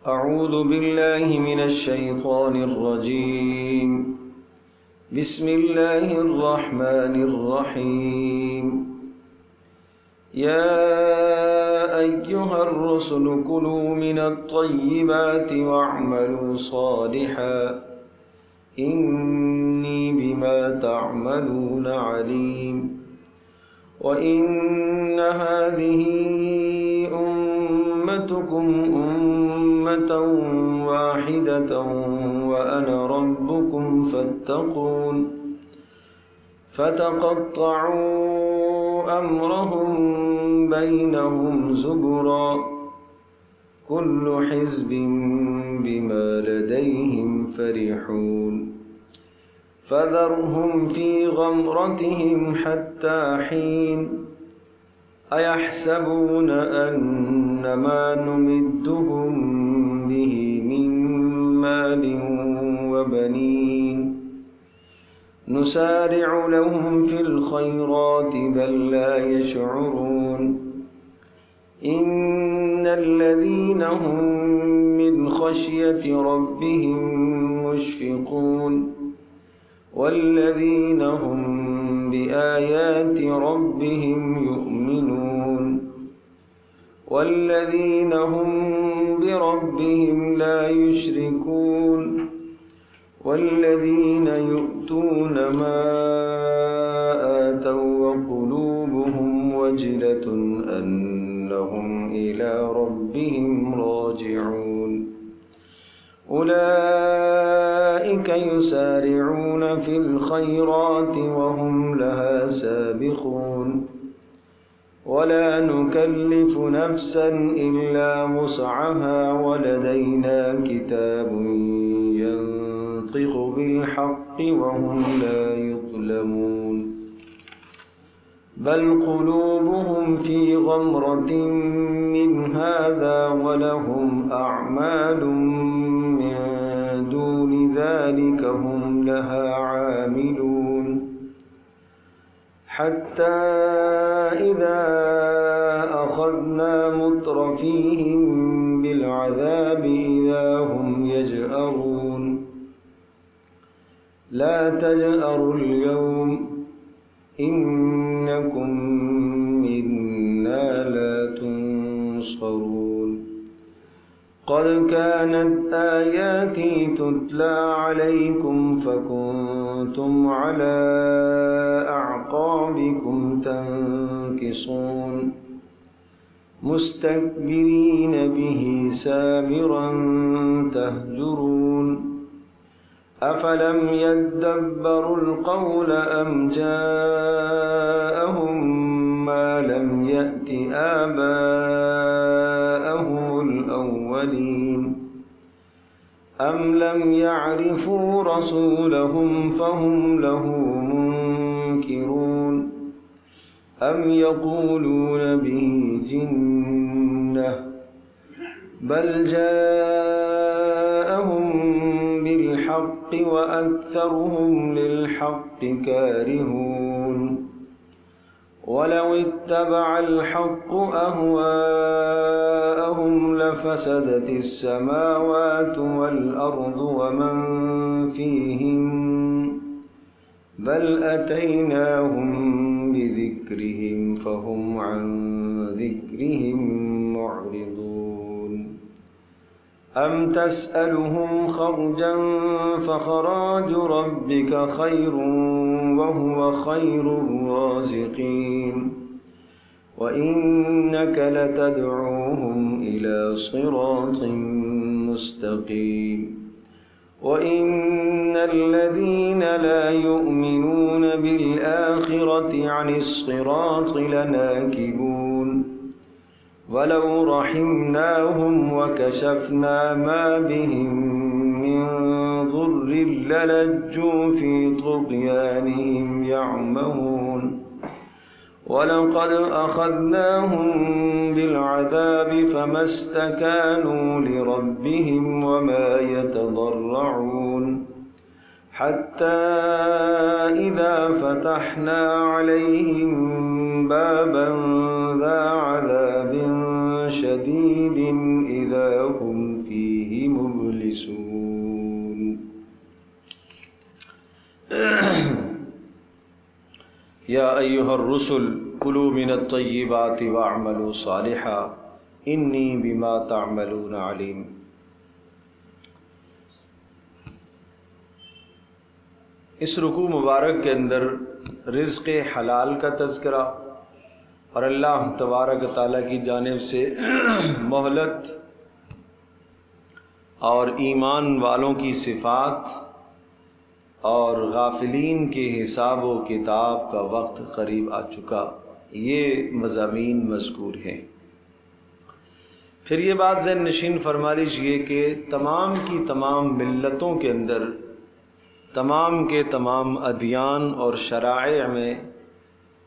أعوذ بالله من الشيطان الرجيم. بسم الله الرحمن الرحيم. يا أيها الرسل كلوا من الطيبات واعملوا صالحا إني بما تعملون عليم. وإن هذه أمتكم أمة واحدة وأنا ربكم فاتقون. فتقطعوا أمرهم بينهم زبرا كل حزب بما لديهم فرحون. فذرهم في غمرتهم حتى حين. أيحسبون أن ما نمدهم به من مال وبنين نسارع لهم في الخيرات بل لا يشعرون. إن الذين هم من خشية ربهم مشفقون والذين هم بآيات ربهم يؤمنون والذين هم بربهم لا يشركون والذين يؤتون ما آتوا وقلوبهم وجلة أنهم إلى ربهم راجعون. أولئك يسارعون في الخيرات وهم لها سابقون. ولا نكلف نفسا إلا وسعها ولدينا كتاب ينطق بالحق وهم لا يظلمون. بل قلوبهم في غمرة من هذا ولهم أعمال من دون ذلك هم لها عاملون. حتى إذا أخذنا مترفيهم بالعذاب إذا هم يجأرون. لا تجأروا اليوم إنكم منا لا تنصرون. قد كانت آياتي تتلى عليكم فكنتم على أعقابكم تنكصون مستكبرين به سامرا تهجرون. أفلم يدبروا القول أم جاءهم ما لم يأت آباءهم الأولين أم لم يعرفوا رسولهم فهم له منكرون أم يقولون به جنة بل جاءهم بالحق وأكثرهم للحق كارهون. ولو اتبع الحق أهواءهم لفسدت السماوات والأرض ومن فيهن بل أتيناهم بذكرهم فهم عن ذكرهم معرضون. أم تسألهم خرجا فخراج ربك خير وهو خير الرازقين. وإنك لتدعوهم إلى صراط مستقيم. وإن الذين لا يؤمنون بالآخرة عن الصراط لناكبون. ولو رحمناهم وكشفنا ما بهم من ضر للجوا في طغيانهم يعمهون. ولقد أخذناهم بالعذاب فما استكانوا لربهم وما يتضرعون. حتى إذا فتحنا عليهم بابا ذا عذاب شديد إذا هم فيه مبلسون یا ایہا الرسل کلوا من الطیبات واعملوا صالحا انی بما تعملون علیم۔ اس رکوع مبارک کے اندر رزق حلال کا تذکرہ اور اللہ تبارک تعالیٰ کی جانب سے مہلت اور ایمان والوں کی صفات اور غافلین کے حساب و کتاب کا وقت قریب آ چکا، یہ مضامین مذکور ہیں۔ پھر یہ بات ذہن نشین فرما لیجیے کہ تمام کی تمام ملتوں کے اندر، تمام کے تمام ادیان اور شرائع میں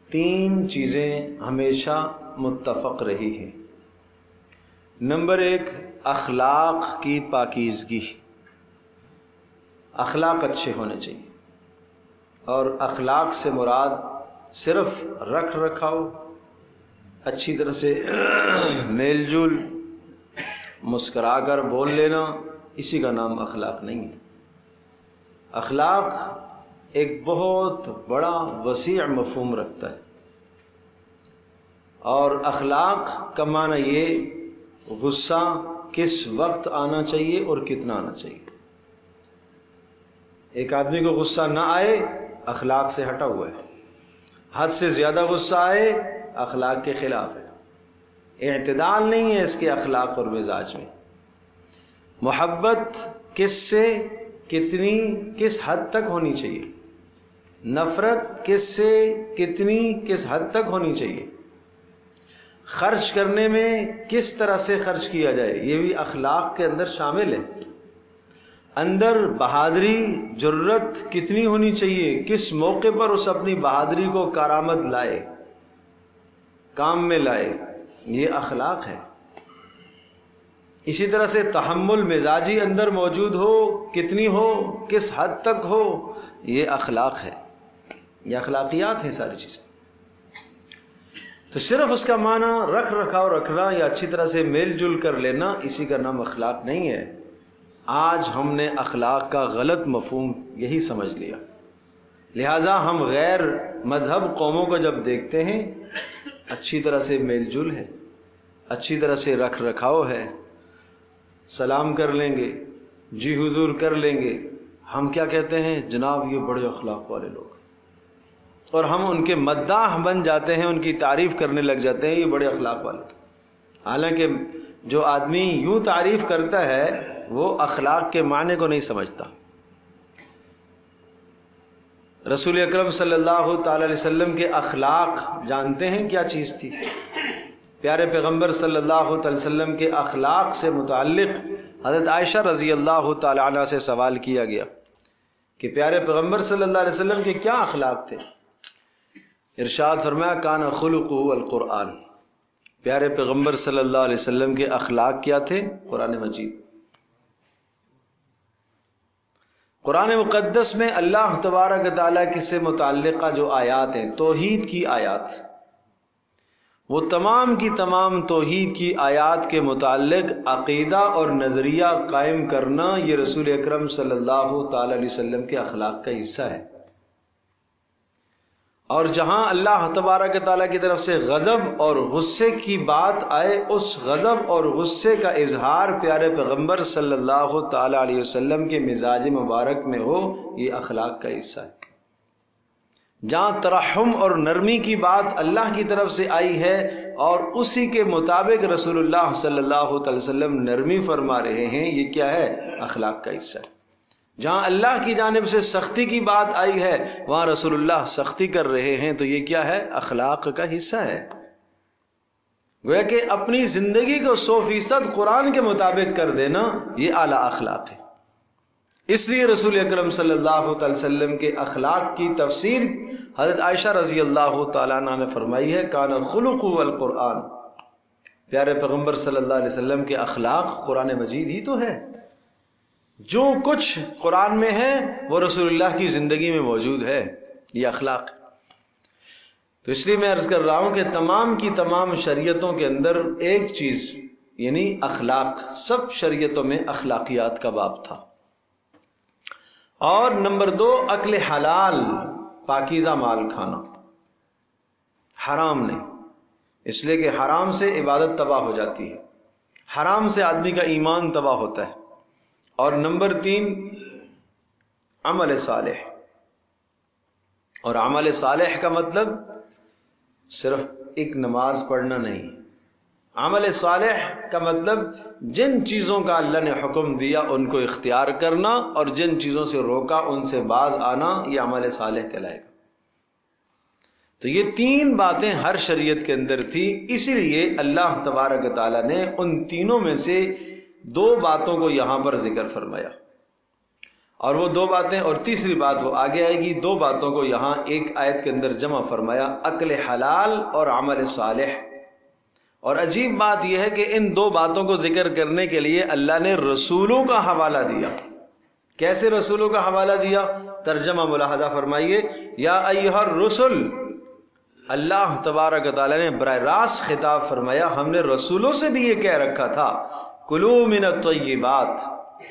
تین چیزیں ہمیشہ متفق رہی ہیں۔ نمبر ایک، اخلاق کی پاکیزگی، اخلاق اچھے ہونے چاہیے، اور اخلاق سے مراد صرف رکھ رکھاؤ، اچھی طرح سے میل جول، مسکرا کر بول لینا، اسی کا نام اخلاق نہیں ہے۔ اخلاق ایک بہت بڑا وسیع مفہوم رکھتا ہے، اور اخلاق کا معنی یہ غصہ کس وقت آنا چاہیے اور کتنا آنا چاہیے۔ ایک آدمی کو غصہ نہ آئے، اخلاق سے ہٹا ہوا ہے۔ حد سے زیادہ غصہ آئے، اخلاق کے خلاف ہے۔ اعتدال نہیں ہے اس کے اخلاق اور مزاج میں۔ محبت کس سے کتنی، کس حد تک ہونی چاہیے، نفرت کس سے کتنی، کس حد تک ہونی چاہیے، خرچ کرنے میں کس طرح سے خرچ کیا جائے، یہ بھی اخلاق کے اندر شامل ہے۔ اندر بہادری، جرت کتنی ہونی چاہیے، کس موقع پر اس اپنی بہادری کو کارآمد لائے، کام میں لائے، یہ اخلاق ہے۔ اسی طرح سے تحمل مزاجی اندر موجود ہو، کتنی ہو، کس حد تک ہو، یہ اخلاق ہے، یہ اخلاقیات ہیں ساری چیزیں۔ تو صرف اس کا معنی رکھ رکھاؤ رکھنا یا اچھی طرح سے میل جل کر لینا، اسی کا نام اخلاق نہیں ہے۔ آج ہم نے اخلاق کا غلط مفہوم یہی سمجھ لیا، لہٰذا ہم غیر مذہب قوموں کو جب دیکھتے ہیں، اچھی طرح سے میل جل ہے، اچھی طرح سے رکھ رکھاؤ ہے، سلام کر لیں گے، جی حضور کر لیں گے، ہم کیا کہتے ہیں، جناب یہ بڑے اخلاق والے لوگ، اور ہم ان کے مداح بن جاتے ہیں، ان کی تعریف کرنے لگ جاتے ہیں، یہ بڑے اخلاق والے۔ حالانکہ جو آدمی یوں تعریف کرتا ہے وہ اخلاق کے معنی کو نہیں سمجھتا۔ رسول اکرم صلی اللہ تعالی علیہ وسلم کے اخلاق جانتے ہیں کیا چیز تھی؟ پیارے پیغمبر صلی اللہ تعالی وسلم کے اخلاق سے متعلق حضرت عائشہ رضی اللہ تعالی عنہ سے سوال کیا گیا کہ پیارے پیغمبر صلی اللہ علیہ وسلم کے کیا اخلاق تھے؟ ارشاد فرمایا کان خلقہ القرآن، پیارے پیغمبر صلی اللہ علیہ وسلم کے اخلاق کیا تھے؟ قرآن مجید۔ قرآن مقدس میں اللہ تبارک تعالیٰ کے سے متعلقہ جو آیات ہیں، توحید کی آیات، وہ تمام کی تمام توحید کی آیات کے متعلق عقیدہ اور نظریہ قائم کرنا، یہ رسول اکرم صلی اللہ تعالی علیہ وسلم کے اخلاق کا حصہ ہے۔ اور جہاں اللہ تبارک تعالیٰ کی طرف سے غضب اور غصے کی بات آئے، اس غضب اور غصے کا اظہار پیارے پیغمبر صلی اللہ تعالیٰ علیہ وسلم کے مزاج مبارک میں ہو، یہ اخلاق کا حصہ ہے۔ جہاں ترحم اور نرمی کی بات اللہ کی طرف سے آئی ہے اور اسی کے مطابق رسول اللہ صلی اللہ تعالی وسلم نرمی فرما رہے ہیں، یہ کیا ہے؟ اخلاق کا حصہ ہے۔ جہاں اللہ کی جانب سے سختی کی بات آئی ہے، وہاں رسول اللہ سختی کر رہے ہیں، تو یہ کیا ہے؟ اخلاق کا حصہ ہے۔ گویا کہ اپنی زندگی کو 100% قرآن کے مطابق کر دینا، یہ اعلیٰ اخلاق ہے۔ اس لیے رسول اکرم صلی اللہ تعالی وسلم کے اخلاق کی تفسیر حضرت عائشہ رضی اللہ تعالیٰ عنہ نے فرمائی ہے کان خلقہ القرآن، پیارے پیغمبر صلی اللہ علیہ وسلم کے اخلاق قرآن مجید ہی تو ہے۔ جو کچھ قرآن میں ہے وہ رسول اللہ کی زندگی میں موجود ہے، یہ اخلاق۔ تو اس لیے میں عرض کر رہا ہوں کہ تمام کی تمام شریعتوں کے اندر ایک چیز یعنی اخلاق، سب شریعتوں میں اخلاقیات کا باب تھا۔ اور نمبر 2 اکل حلال، پاکیزہ مال کھانا، حرام نہیں، اس لیے کہ حرام سے عبادت تباہ ہو جاتی ہے، حرام سے آدمی کا ایمان تباہ ہوتا ہے۔ اور نمبر 3 عمل صالح، اور عمل صالح کا مطلب صرف ایک نماز پڑھنا نہیں، عمل صالح کا مطلب جن چیزوں کا اللہ نے حکم دیا ان کو اختیار کرنا، اور جن چیزوں سے روکا ان سے باز آنا، یہ عمل صالح کہلائے گا۔ تو یہ 3 باتیں ہر شریعت کے اندر تھی، اسی لیے اللہ تبارک و تعالیٰ نے ان تینوں میں سے 2 باتوں کو یہاں پر ذکر فرمایا، اور وہ 2 باتیں، اور تیسری بات وہ آگے آئے گی، 2 باتوں کو یہاں ایک آیت کے اندر جمع فرمایا، اکل حلال اور عمل صالح۔ اور عجیب بات یہ ہے کہ ان 2 باتوں کو ذکر کرنے کے لیے اللہ نے رسولوں کا حوالہ دیا۔ کیسے رسولوں کا حوالہ دیا؟ ترجمہ ملاحظہ فرمائیے، یا ایھا الرسل، اللہ تبارک و تعالیٰ نے براہ راست خطاب فرمایا، ہم نے رسولوں سے بھی یہ کہہ رکھا تھا، کلوا من الطیبات،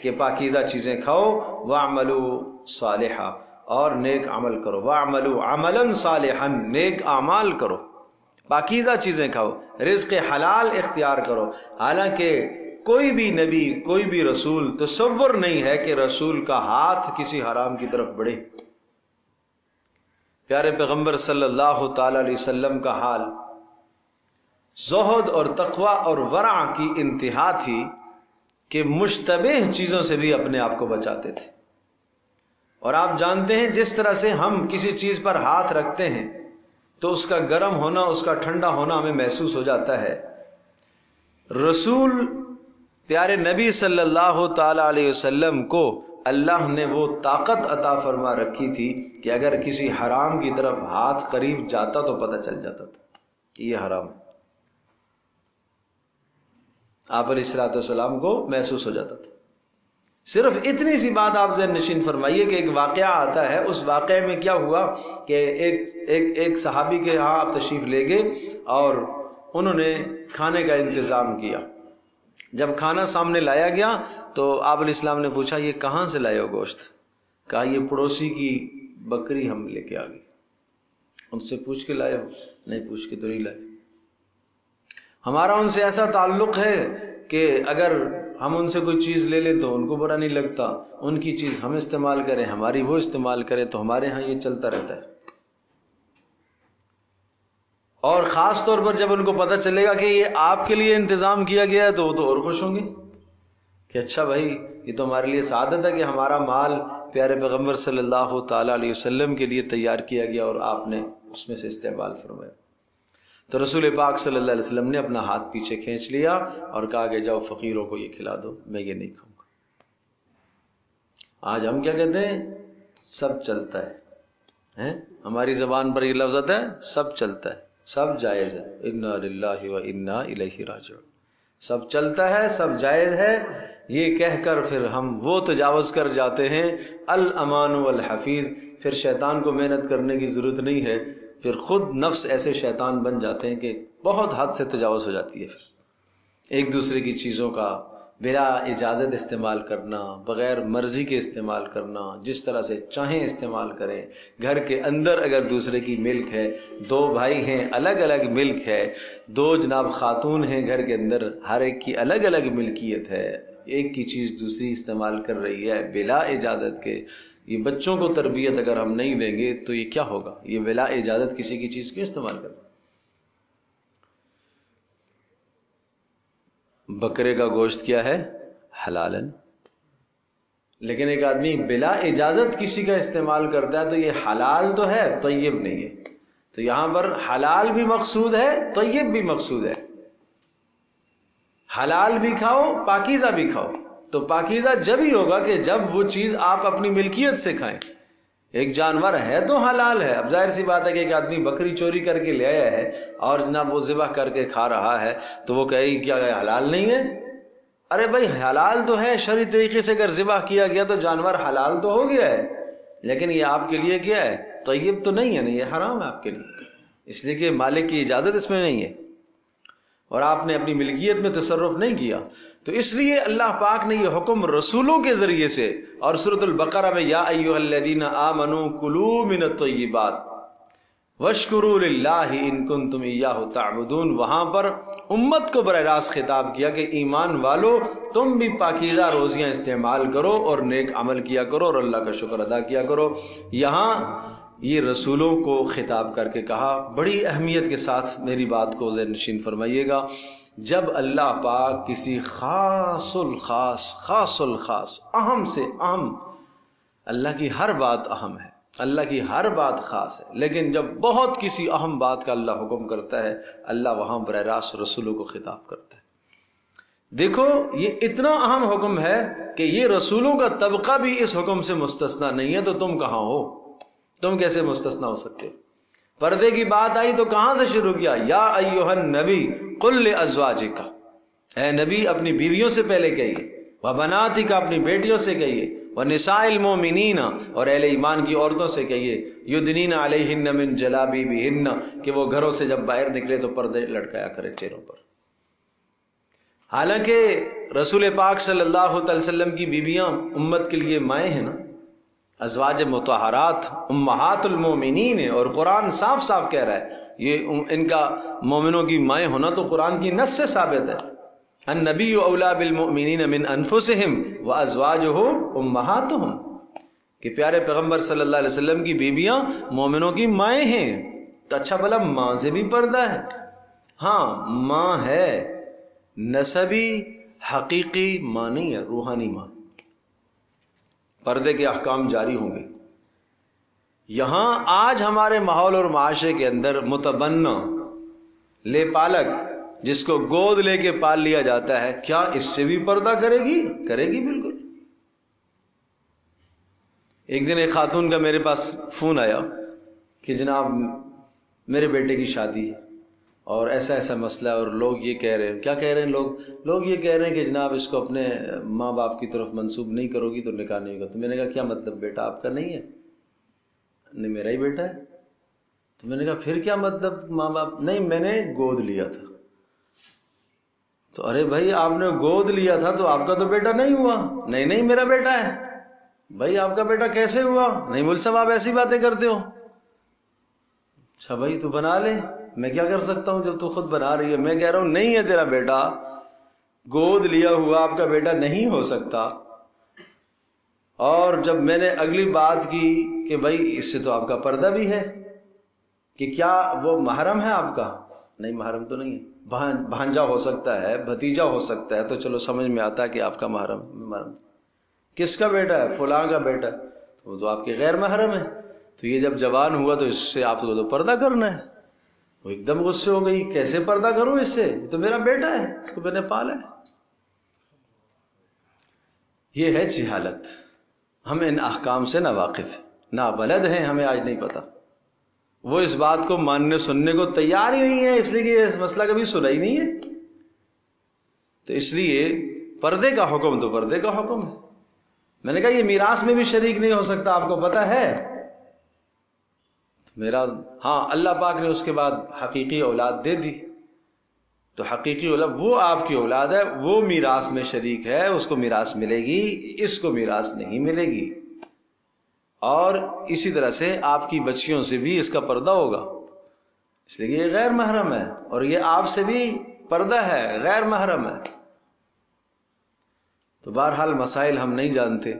کہ پاکیزہ چیزیں کھاؤ، واعملوا صالحا، اور نیک عمل کرو، واعملوا عملا صالحا، نیک اعمال کرو، پاکیزہ چیزیں کھاؤ، رزق حلال اختیار کرو۔ حالانکہ کوئی بھی نبی، کوئی بھی رسول تصور نہیں ہے کہ رسول کا ہاتھ کسی حرام کی طرف بڑھے۔ پیارے پیغمبر صلی اللہ تعالی علیہ وسلم کا حال زہد اور تقوی اور ورع کی انتہا تھی کہ مشتبہ چیزوں سے بھی اپنے آپ کو بچاتے تھے۔ اور آپ جانتے ہیں جس طرح سے ہم کسی چیز پر ہاتھ رکھتے ہیں تو اس کا گرم ہونا، اس کا ٹھنڈا ہونا ہمیں محسوس ہو جاتا ہے، رسول پیارے نبی صلی اللہ تعالی علیہ وسلم کو اللہ نے وہ طاقت عطا فرما رکھی تھی کہ اگر کسی حرام کی طرف ہاتھ قریب جاتا تو پتہ چل جاتا تھا کہ یہ حرام ہے، آپ علیہ الصلوۃ والسلام کو محسوس ہو جاتا تھا۔ صرف اتنی سی بات آپ ذہن نشین فرمائیے کہ ایک واقعہ آتا ہے، اس واقعے میں کیا ہوا کہ ایک صحابی کے ہاں آپ تشریف لے گئے اور انہوں نے کھانے کا انتظام کیا۔ جب کھانا سامنے لایا گیا تو آپ علیہ السلام نے پوچھا، یہ کہاں سے لائے ہو گوشت؟ کہا یہ پڑوسی کی بکری ہم لے کے آ گئی۔ ان سے پوچھ کے لائے ہو؟ نہیں، پوچھ کے تو نہیں لائے۔ ہمارا ان سے ایسا تعلق ہے کہ اگر ہم ان سے کوئی چیز لے لیں تو ان کو برا نہیں لگتا، ان کی چیز ہم استعمال کریں، ہماری وہ استعمال کریں، تو ہمارے ہاں یہ چلتا رہتا ہے۔ اور خاص طور پر جب ان کو پتہ چلے گا کہ یہ آپ کے لیے انتظام کیا گیا ہے تو وہ تو اور خوش ہوں گے کہ اچھا بھائی، یہ تو ہمارے لیے سعادت ہے کہ ہمارا مال پیارے پیغمبر صلی اللہ تعالی علیہ وسلم کے لیے تیار کیا گیا اور آپ نے اس میں سے استعمال فرمایا۔ تو رسول پاک صلی اللہ علیہ وسلم نے اپنا ہاتھ پیچھے کھینچ لیا اور کہا کہ جاؤ فقیروں کو یہ کھلا دو، میں یہ نہیں کھاؤں گا۔ آج ہم کیا کہتے ہیں؟ سب چلتا ہے، ہماری زبان پر یہ لفظ آتا ہے، سب چلتا ہے، سب جائز ہے، انا للہ و انا الیہ راجعون، سب چلتا ہے، سب جائز ہے، یہ کہہ کر پھر ہم وہ تجاوز کر جاتے ہیں، الامان والحفیظ، پھر شیطان کو محنت کرنے کی ضرورت نہیں ہے، پھر خود نفس ایسے شیطان بن جاتے ہیں کہ بہت حد سے تجاوز ہو جاتی ہے۔ پھر ایک دوسرے کی چیزوں کا بلا اجازت استعمال کرنا، بغیر مرضی کے استعمال کرنا، جس طرح سے چاہیں استعمال کریں۔ گھر کے اندر اگر دوسرے کی ملک ہے، 2 بھائی ہیں، الگ الگ ملک ہے، 2 جناب خاتون ہیں گھر کے اندر، ہر ایک کی الگ الگ ملکیت ہے، ایک کی چیز دوسری استعمال کر رہی ہے بلا اجازت کے۔ یہ بچوں کو تربیت اگر ہم نہیں دیں گے تو یہ کیا ہوگا؟ یہ بلا اجازت کسی کی چیز کیوں استعمال کرنا؟ بکرے کا گوشت کیا ہے؟ حلالن، لیکن ایک آدمی بلا اجازت کسی کا استعمال کرتا ہے تو یہ حلال تو ہے، طیب نہیں ہے۔ تو یہاں پر حلال بھی مقصود ہے، طیب بھی مقصود ہے۔ حلال بھی کھاؤ، پاکیزہ بھی کھاؤ۔ تو پاکیزہ جب ہی ہوگا کہ جب وہ چیز آپ اپنی ملکیت سے کھائیں۔ ایک جانور ہے تو حلال ہے، اب ظاہر سی بات ہے کہ ایک آدمی بکری چوری کر کے لے آیا ہے اور جناب وہ ذبح کر کے کھا رہا ہے تو وہ کہے کیا حلال نہیں ہے؟ ارے بھائی حلال تو ہے، شرعی طریقے سے اگر ذبح کیا گیا تو جانور حلال تو ہو گیا ہے، لیکن یہ آپ کے لیے کیا ہے؟ طیب تو نہیں ہے، نہیں، یہ حرام ہے آپ کے لیے، اس لیے کہ مالک کی اجازت اس میں نہیں ہے۔ اور آپ نے اپنی ملکیت میں تصرف نہیں کیا. تو اس لیے اللہ پاک نے یہ حکم رسولوں کے ذریعے سے، اور سورۃ البقرہ میں یا ایھا الذین آمنوا کلوا من الطیبات واشکروا للہ ان کنتم ایاہ تعبدون، وہاں پر امت کو براہ راست خطاب کیا کہ ایمان والو تم بھی پاکیزہ روزیاں استعمال کرو اور نیک عمل کیا کرو اور اللہ کا شکر ادا کیا کرو. یہاں یہ رسولوں کو خطاب کر کے کہا. بڑی اہمیت کے ساتھ میری بات کو ذہن نشین فرمائیے گا. جب اللہ پاک کسی خاص الخاص اہم سے اہم، اللہ کی ہر بات اہم ہے، اللہ کی ہر بات خاص ہے، لیکن جب بہت کسی اہم بات کا اللہ حکم کرتا ہے، اللہ وہاں براہ راست رسولوں کو خطاب کرتا ہے. دیکھو یہ اتنا اہم حکم ہے کہ یہ رسولوں کا طبقہ بھی اس حکم سے مستثنا نہیں ہے، تو تم کہاں ہو؟ تم کیسے مستثنا ہو سکتے ہو؟ پردے کی بات آئی تو کہاں سے شروع کیا؟ یا ایھا النبی قل لازواجک، اے نبی اپنی بیویوں سے پہلے کہیے، وبناتک اپنی بیٹیوں سے کہیے، ونساء المؤمنین اور اہل ایمان کی عورتوں سے کہیے، یدنین علیہن من جلابیبہن کہ وہ گھروں سے جب باہر نکلے تو پردے لٹکایا کرے چہروں پر. حالانکہ رسول پاک صلی اللہ علیہ وسلم کی بیویاں امت کے لیے مائیں ہیں نا، ازواج مطہرات امہات المومنین ہیں، اور قرآن صاف صاف کہہ رہا ہے یہ ان کا مومنوں کی مائیں ہونا تو قرآن کی نص سے ثابت ہے. النبی اولیٰ بالمؤمنین من انفسہم وازواجہ امہاتہم، کہ پیارے پیغمبر صلی اللہ علیہ وسلم کی بیویاں مومنوں کی مائیں ہیں. تو اچھا بھلا ماں سے بھی پردہ ہے؟ ہاں ماں ہے، نسبی حقیقی ماں نہیں ہے، روحانی ماں. پردے کے احکام جاری ہوں گے. یہاں آج ہمارے ماحول اور معاشرے کے اندر متبنہ، لے پالک، جس کو گود لے کے پال لیا جاتا ہے، کیا اس سے بھی پردہ کرے گی؟ کرے گی بالکل. ایک دن ایک خاتون کا میرے پاس فون آیا کہ جناب میرے بیٹے کی شادی ہے اور ایسا ایسا مسئلہ ہے، اور لوگ یہ کہہ رہے ہیں. کیا کہہ رہے ہیں لوگ یہ کہہ رہے ہیں کہ جناب اس کو اپنے ماں باپ کی طرف منسوب نہیں کرو گی تو نکاح نہیں ہوگا. تو میں نے کہا کیا مطلب، بیٹا آپ کا نہیں ہے؟ نہیں میرا ہی بیٹا ہے. تو میں نے کہا پھر کیا مطلب ماں باپ؟ نہیں میں نے گود لیا تھا. تو ارے بھائی آپ نے گود لیا تھا تو آپ کا تو بیٹا نہیں ہوا. نہیں میرا بیٹا ہے. بھائی آپ کا بیٹا کیسے ہوا؟ نہیں مول صاحب آپ ایسی باتیں کرتے ہو. اچھا بھائی تو بنا لے، میں کیا کر سکتا ہوں جب تو خود بنا رہی ہے. میں کہہ رہا ہوں نہیں ہے تیرا بیٹا، گود لیا ہوا آپ کا بیٹا نہیں ہو سکتا. اور جب میں نے اگلی بات کی کہ بھائی اس سے تو آپ کا پردہ بھی ہے، کہ کیا وہ محرم ہے آپ کا؟ نہیں محرم تو نہیں ہے. بھانجا ہو سکتا ہے، بھتیجا ہو سکتا ہے، تو چلو سمجھ میں آتا ہے کہ آپ کا محرم. کس کا بیٹا ہے؟ فلاں کا بیٹا. وہ تو آپ کے غیر محرم ہے. تو یہ جب جوان ہوا تو اس سے آپ کو تو پردہ کرنا ہے. وہ ایک دم غصے ہو گئی، کیسے پردہ کروں اس سے، یہ تو میرا بیٹا ہے، اس کو میں نے پالا ہے. یہ ہے جہالت. ہم ان احکام سے ناواقف ہیں، نابلد ہیں، ہمیں آج نہیں پتا. وہ اس بات کو ماننے سننے کو تیار ہی نہیں ہے، اس لیے کہ یہ مسئلہ کبھی سنا ہی نہیں ہے. تو اس لیے پردے کا حکم تو پردے کا حکم ہے. میں نے کہا یہ میراث میں بھی شریک نہیں ہو سکتا، آپ کو پتا ہے میرا؟ ہاں اللہ پاک نے اس کے بعد حقیقی اولاد دے دی، تو حقیقی اولاد وہ آپ کی اولاد ہے، وہ میراث میں شریک ہے، اس کو میراث ملے گی، اس کو میراث نہیں ملے گی. اور اسی طرح سے آپ کی بچیوں سے بھی اس کا پردہ ہوگا، اس لیے یہ غیر محرم ہے، اور یہ آپ سے بھی پردہ ہے، غیر محرم ہے. تو بہرحال مسائل ہم نہیں جانتے،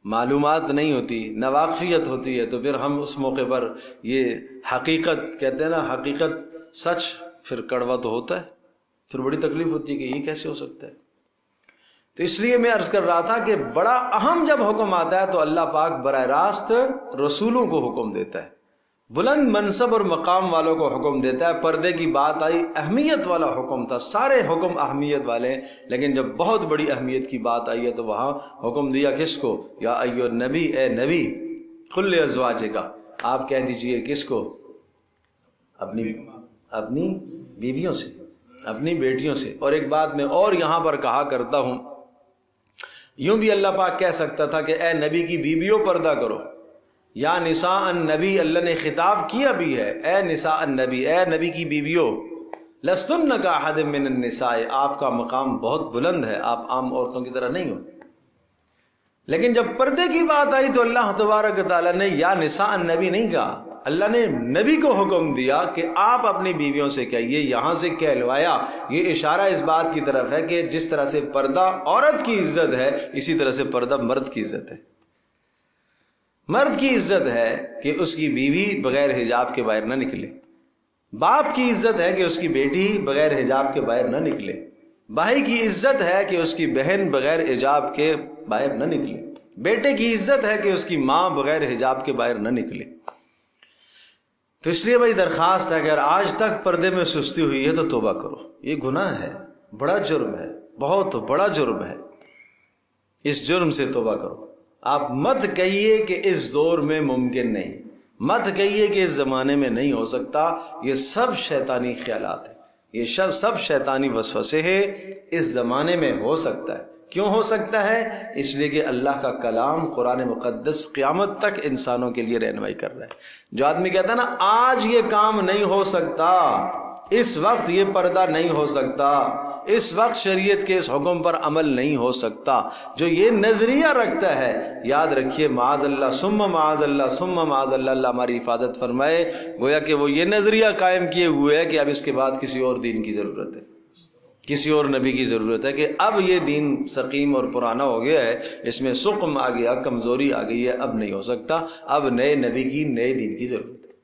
معلومات نہیں ہوتی، ناواقفیت ہوتی ہے، تو پھر ہم اس موقع پر یہ حقیقت کہتے ہیں نا، حقیقت سچ پھر کڑوا تو ہوتا ہے، پھر بڑی تکلیف ہوتی ہے کہ یہ کیسے ہو سکتا ہے. تو اس لیے میں عرض کر رہا تھا کہ بڑا اہم جب حکم آتا ہے تو اللہ پاک براہ راست رسولوں کو حکم دیتا ہے، بلند منصب اور مقام والوں کو حکم دیتا ہے. پردے کی بات آئی، اہمیت والا حکم تھا، سارے حکم اہمیت والے ہیں، لیکن جب بہت بڑی اہمیت کی بات آئی ہے تو وہاں حکم دیا کس کو؟ یا ایھا النبی، اے نبی، قل لازواجک، آپ کہہ دیجئے کس کو؟ اپنی بیویوں سے، اپنی بیٹیوں سے. اور ایک بات میں اور یہاں پر کہا کرتا ہوں، یوں بھی اللہ پاک کہہ سکتا تھا کہ اے نبی کی بیویوں پردہ کرو، یا نساء النبی، اللہ نے خطاب کیا بھی ہے، اے نساء النبی، اے نبی کی بیویوں. لستن کاحد من النساء، آپ کا مقام بہت بلند ہے، آپ عام عورتوں کی طرح نہیں ہو۔ لیکن جب پردے کی بات آئی تو اللہ تبارک تعالیٰ نے یا نساء النبی نہیں کہا، اللہ نے نبی کو حکم دیا کہ آپ اپنی بیویوں سے کہیے۔ یہاں سے کہلوایا، یہ اشارہ اس بات کی طرف ہے کہ جس طرح سے پردہ عورت کی عزت ہے، اسی طرح سے پردہ مرد کی عزت ہے۔ مرد کی عزت ہے کہ اس کی بیوی بغیر حجاب کے باہر نہ نکلے، باپ کی عزت ہے کہ اس کی بیٹی بغیر حجاب کے باہر نہ نکلے، بھائی کی عزت ہے کہ اس کی بہن بغیر حجاب کے باہر نہ نکلے، بیٹے کی عزت ہے کہ اس کی ماں بغیر حجاب کے باہر نہ نکلے۔ تو اس لیے بھائی درخواست ہے کہ اگر آج تک پردے میں سستی ہوئی ہے تو توبہ کرو، یہ گناہ ہے، بڑا جرم ہے، بہت بڑا جرم ہے، اس جرم سے توبہ کرو۔ آپ مت کہیے کہ اس دور میں ممکن نہیں، مت کہیے کہ اس زمانے میں نہیں ہو سکتا، یہ سب شیطانی خیالات ہیں، یہ سب شیطانی وسوسے ہیں۔ اس زمانے میں ہو سکتا ہے۔ کیوں ہو سکتا ہے؟ اس لیے کہ اللہ کا کلام قرآن مقدس قیامت تک انسانوں کے لیے رہنمائی کر رہا ہے۔ جو آدمی کہتا ہے نا آج یہ کام نہیں ہو سکتا، اس وقت یہ پردہ نہیں ہو سکتا، اس وقت شریعت کے اس حکم پر عمل نہیں ہو سکتا، جو یہ نظریہ رکھتا ہے، یاد رکھیے معاذ اللہ ثم معاذ اللہ ثم معاذ اللہ، اللہ ہماری حفاظت فرمائے، گویا کہ وہ یہ نظریہ قائم کیے ہوئے ہے کہ اب اس کے بعد کسی اور دین کی ضرورت ہے، کسی اور نبی کی ضرورت ہے، کہ اب یہ دین سقیم اور پرانا ہو گیا ہے، اس میں سقم آ گیا، کمزوری آ گئی ہے، اب نہیں ہو سکتا، اب نئے نبی کی، نئے دین کی ضرورت ہے۔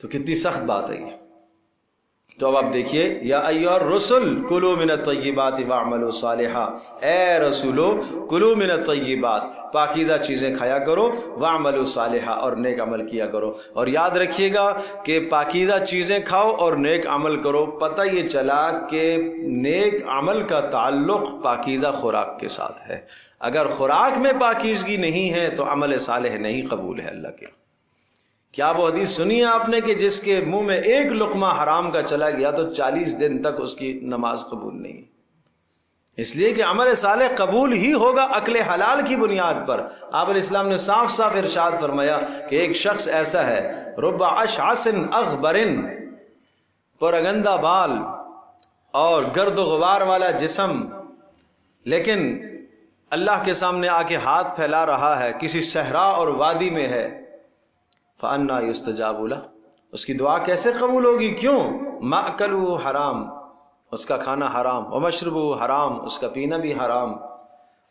تو کتنی سخت بات ہے یہ۔ تو اب آپ دیکھیے، یا ایھا الرسل کلوا من الطیبات واعملوا صالحا، اے رسولو کلوا من الطیبات، پاکیزہ چیزیں کھایا کرو، واعملوا صالحا، اور نیک عمل کیا کرو۔ اور یاد رکھیے گا کہ پاکیزہ چیزیں کھاؤ اور نیک عمل کرو، پتہ یہ چلا کہ نیک عمل کا تعلق پاکیزہ خوراک کے ساتھ ہے۔ اگر خوراک میں پاکیزگی نہیں ہے تو عمل صالح نہیں قبول ہے اللہ کے۔ کیا وہ حدیث سنی ہے آپ نے کہ جس کے منہ میں ایک لقمہ حرام کا چلا گیا تو 40 دن تک اس کی نماز قبول نہیں؟ اس لیے کہ عمل صالح قبول ہی ہوگا عقل حلال کی بنیاد پر۔ آپ علیہ السلام نے صاف صاف ارشاد فرمایا کہ ایک شخص ایسا ہے رب اشعث اغبر، پرگندہ بال اور گرد و غبار والا جسم، لیکن اللہ کے سامنے آ کے ہاتھ پھیلا رہا ہے، کسی صحرا اور وادی میں ہے، فَأَنَّا يُسْتَجَابُ لَهُ، اس کی دعا کیسے قبول ہوگی؟ کیوں؟ مَأْكَلُهُ حرام، اس کا کھانا حرام، وَمَشْرُبُهُ حرام، اس کا پینا بھی حرام،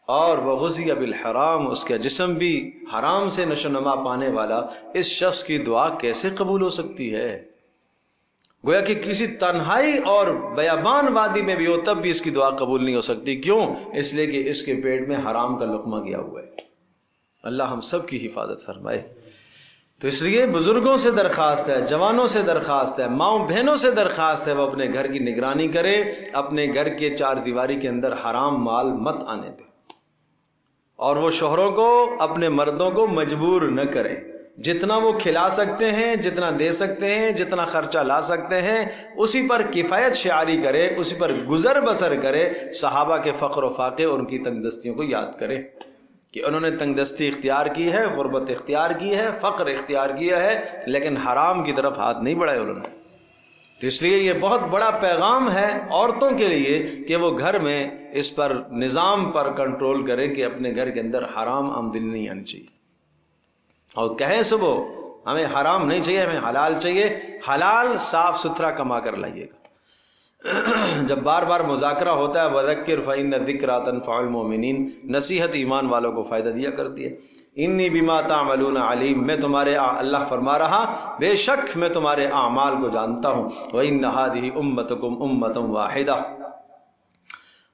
اور وَغُذِيَ بِالْحَرام، اس کا جسم بھی حرام سے نشو و نما پانے والا، اس شخص کی دعا کیسے قبول ہو سکتی ہے؟ گویا کہ کسی تنہائی اور بیابان وادی میں بھی ہو تب بھی اس کی دعا قبول نہیں ہو سکتی۔ کیوں؟ اس لیے کہ اس کے پیٹ میں حرام کا لقمہ گیا ہوا ہے۔ اللہ ہم سب کی حفاظت فرمائے۔ تو اس لیے بزرگوں سے درخواست ہے، جوانوں سے درخواست ہے، ماؤں بہنوں سے درخواست ہے، وہ اپنے گھر کی نگرانی کرے، اپنے گھر کے چار دیواری کے اندر حرام مال مت آنے دے، اور وہ شوہروں کو، اپنے مردوں کو مجبور نہ کریں۔ جتنا وہ کھلا سکتے ہیں، جتنا دے سکتے ہیں، جتنا خرچہ لا سکتے ہیں، اسی پر کفایت شعاری کرے، اسی پر گزر بسر کرے۔ صحابہ کے فقر و فاقے اور ان کی تنگ دستیوں کو یاد کرے کہ انہوں نے تنگ دستی اختیار کی ہے، غربت اختیار کی ہے، فقر اختیار کیا ہے، لیکن حرام کی طرف ہاتھ نہیں بڑھائے انہوں نے۔ تو اس لیے یہ بہت بڑا پیغام ہے عورتوں کے لیے کہ وہ گھر میں اس پر نظام پر کنٹرول کریں کہ اپنے گھر کے اندر حرام آمدنی نہیں آنی چاہیے، اور کہیں صبح ہمیں حرام نہیں چاہیے، ہمیں حلال چاہیے، حلال صاف ستھرا کما کر لائیے گا۔ جب بار بار مذاکرہ ہوتا ہے وَذَكِّرْ فَإِنَّ الذِّكْرَىٰ تَنفَعُ الْمُؤْمِنِينَ، نصیحت ایمان والوں کو فائدہ دیا کرتی ہے۔ انی بما تعملون علیم، میں تمہارے اللہ فرما رہا بے شک میں تمہارے اعمال کو جانتا ہوں۔ وَإِنَّ هَٰذِهِ أُمَّتُكُمْ أُمَّةً وَاحِدَةً،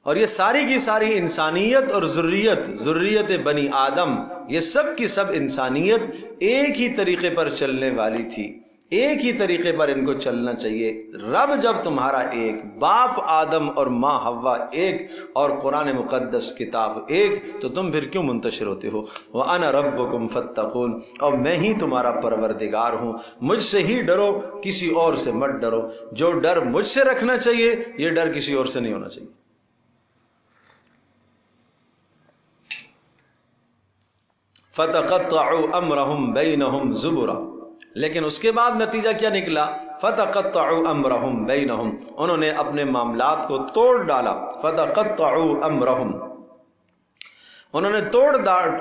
اور یہ ساری کی ساری انسانیت اور ذریت بنی آدم، یہ سب کی سب انسانیت ایک ہی طریقے پر چلنے والی تھی، ایک ہی طریقے پر ان کو چلنا چاہیے۔ رب جب تمہارا ایک، باپ آدم اور ماں حوا ایک، اور قرآن مقدس کتاب ایک، تو تم پھر کیوں منتشر ہوتے ہو؟ وَأَنَا رَبُّكُمْ فَاتَّقُونِ، اور میں ہی تمہارا پروردگار ہوں، مجھ سے ہی ڈرو، کسی اور سے مت ڈرو۔ جو ڈر مجھ سے رکھنا چاہیے، یہ ڈر کسی اور سے نہیں ہونا چاہیے۔ فَتَقَطَّعُوا أَمْرَهُمْ بَيْنَهُمْ زُبُرًا، لیکن اس کے بعد نتیجہ کیا نکلا؟ فتقطعوا امرهم بینہم، انہوں نے اپنے معاملات کو توڑ ڈالا. فتقطعوا امرهم، انہوں نے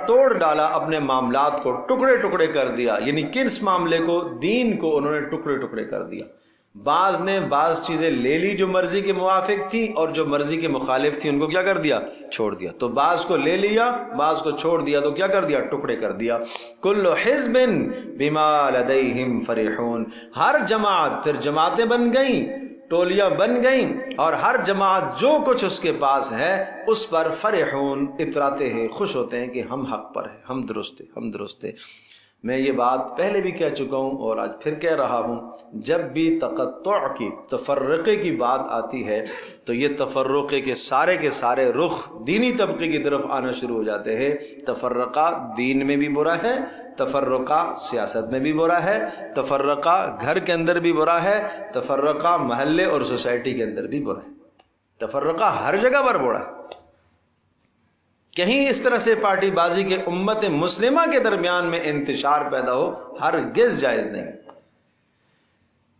توڑ ڈالا اپنے معاملات کو، ٹکڑے ٹکڑے کر دیا. یعنی کس معاملے کو؟ دین کو انہوں نے ٹکڑے ٹکڑے کر دیا. بعض نے بعض چیزیں لے لی جو مرضی کے موافق تھی، اور جو مرضی کے مخالف تھی ان کو کیا کر دیا؟ چھوڑ دیا. تو بعض کو لے لیا، بعض کو چھوڑ دیا، تو کیا کر دیا؟ ٹکڑے کر دیا. کل حزب بما لدیہم فرحون، ہر جماعت، پھر جماعتیں بن گئیں، ٹولیاں بن گئیں، اور ہر جماعت جو کچھ اس کے پاس ہے اس پر فرحون، اتراتے ہیں، خوش ہوتے ہیں کہ ہم حق پر ہیں، ہم درست ہیں، ہم درست ہیں. میں یہ بات پہلے بھی کہہ چکا ہوں اور آج پھر کہہ رہا ہوں، جب بھی تقطع کی، تفرقے کی بات آتی ہے تو یہ تفرقے کے سارے رخ دینی طبقے کی طرف آنا شروع ہو جاتے ہیں. تفرقہ دین میں بھی برا ہے، تفرقہ سیاست میں بھی برا ہے، تفرقہ گھر کے اندر بھی برا ہے، تفرقہ محلے اور سوسائٹی کے اندر بھی برا ہے، تفرقہ ہر جگہ پر برا ہے. کہیں اس طرح سے پارٹی بازی کے امت مسلمہ کے درمیان میں انتشار پیدا ہو، ہرگز جائز نہیں.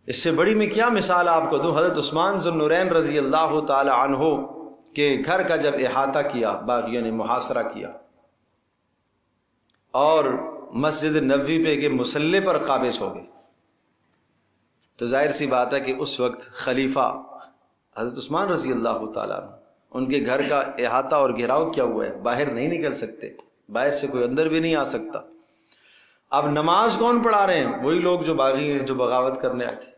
اس سے بڑی میں کیا مثال آپ کو دوں؟ حضرت عثمان ذو النورین رضی اللہ تعالی عنہ کے گھر کا جب احاطہ کیا باغیوں نے، محاصرہ کیا، اور مسجد نبوی پہ کے مسلح پر قابض ہو گئے، تو ظاہر سی بات ہے کہ اس وقت خلیفہ حضرت عثمان رضی اللہ تعالیٰ عنہ، ان کے گھر کا احاطہ اور گھیراؤ کیا ہوا ہے، باہر نہیں نکل سکتے، باہر سے کوئی اندر بھی نہیں آ سکتا. اب نماز کون پڑھا رہے ہیں؟ وہی لوگ جو باغی ہیں، جو بغاوت کرنے آئے تھے،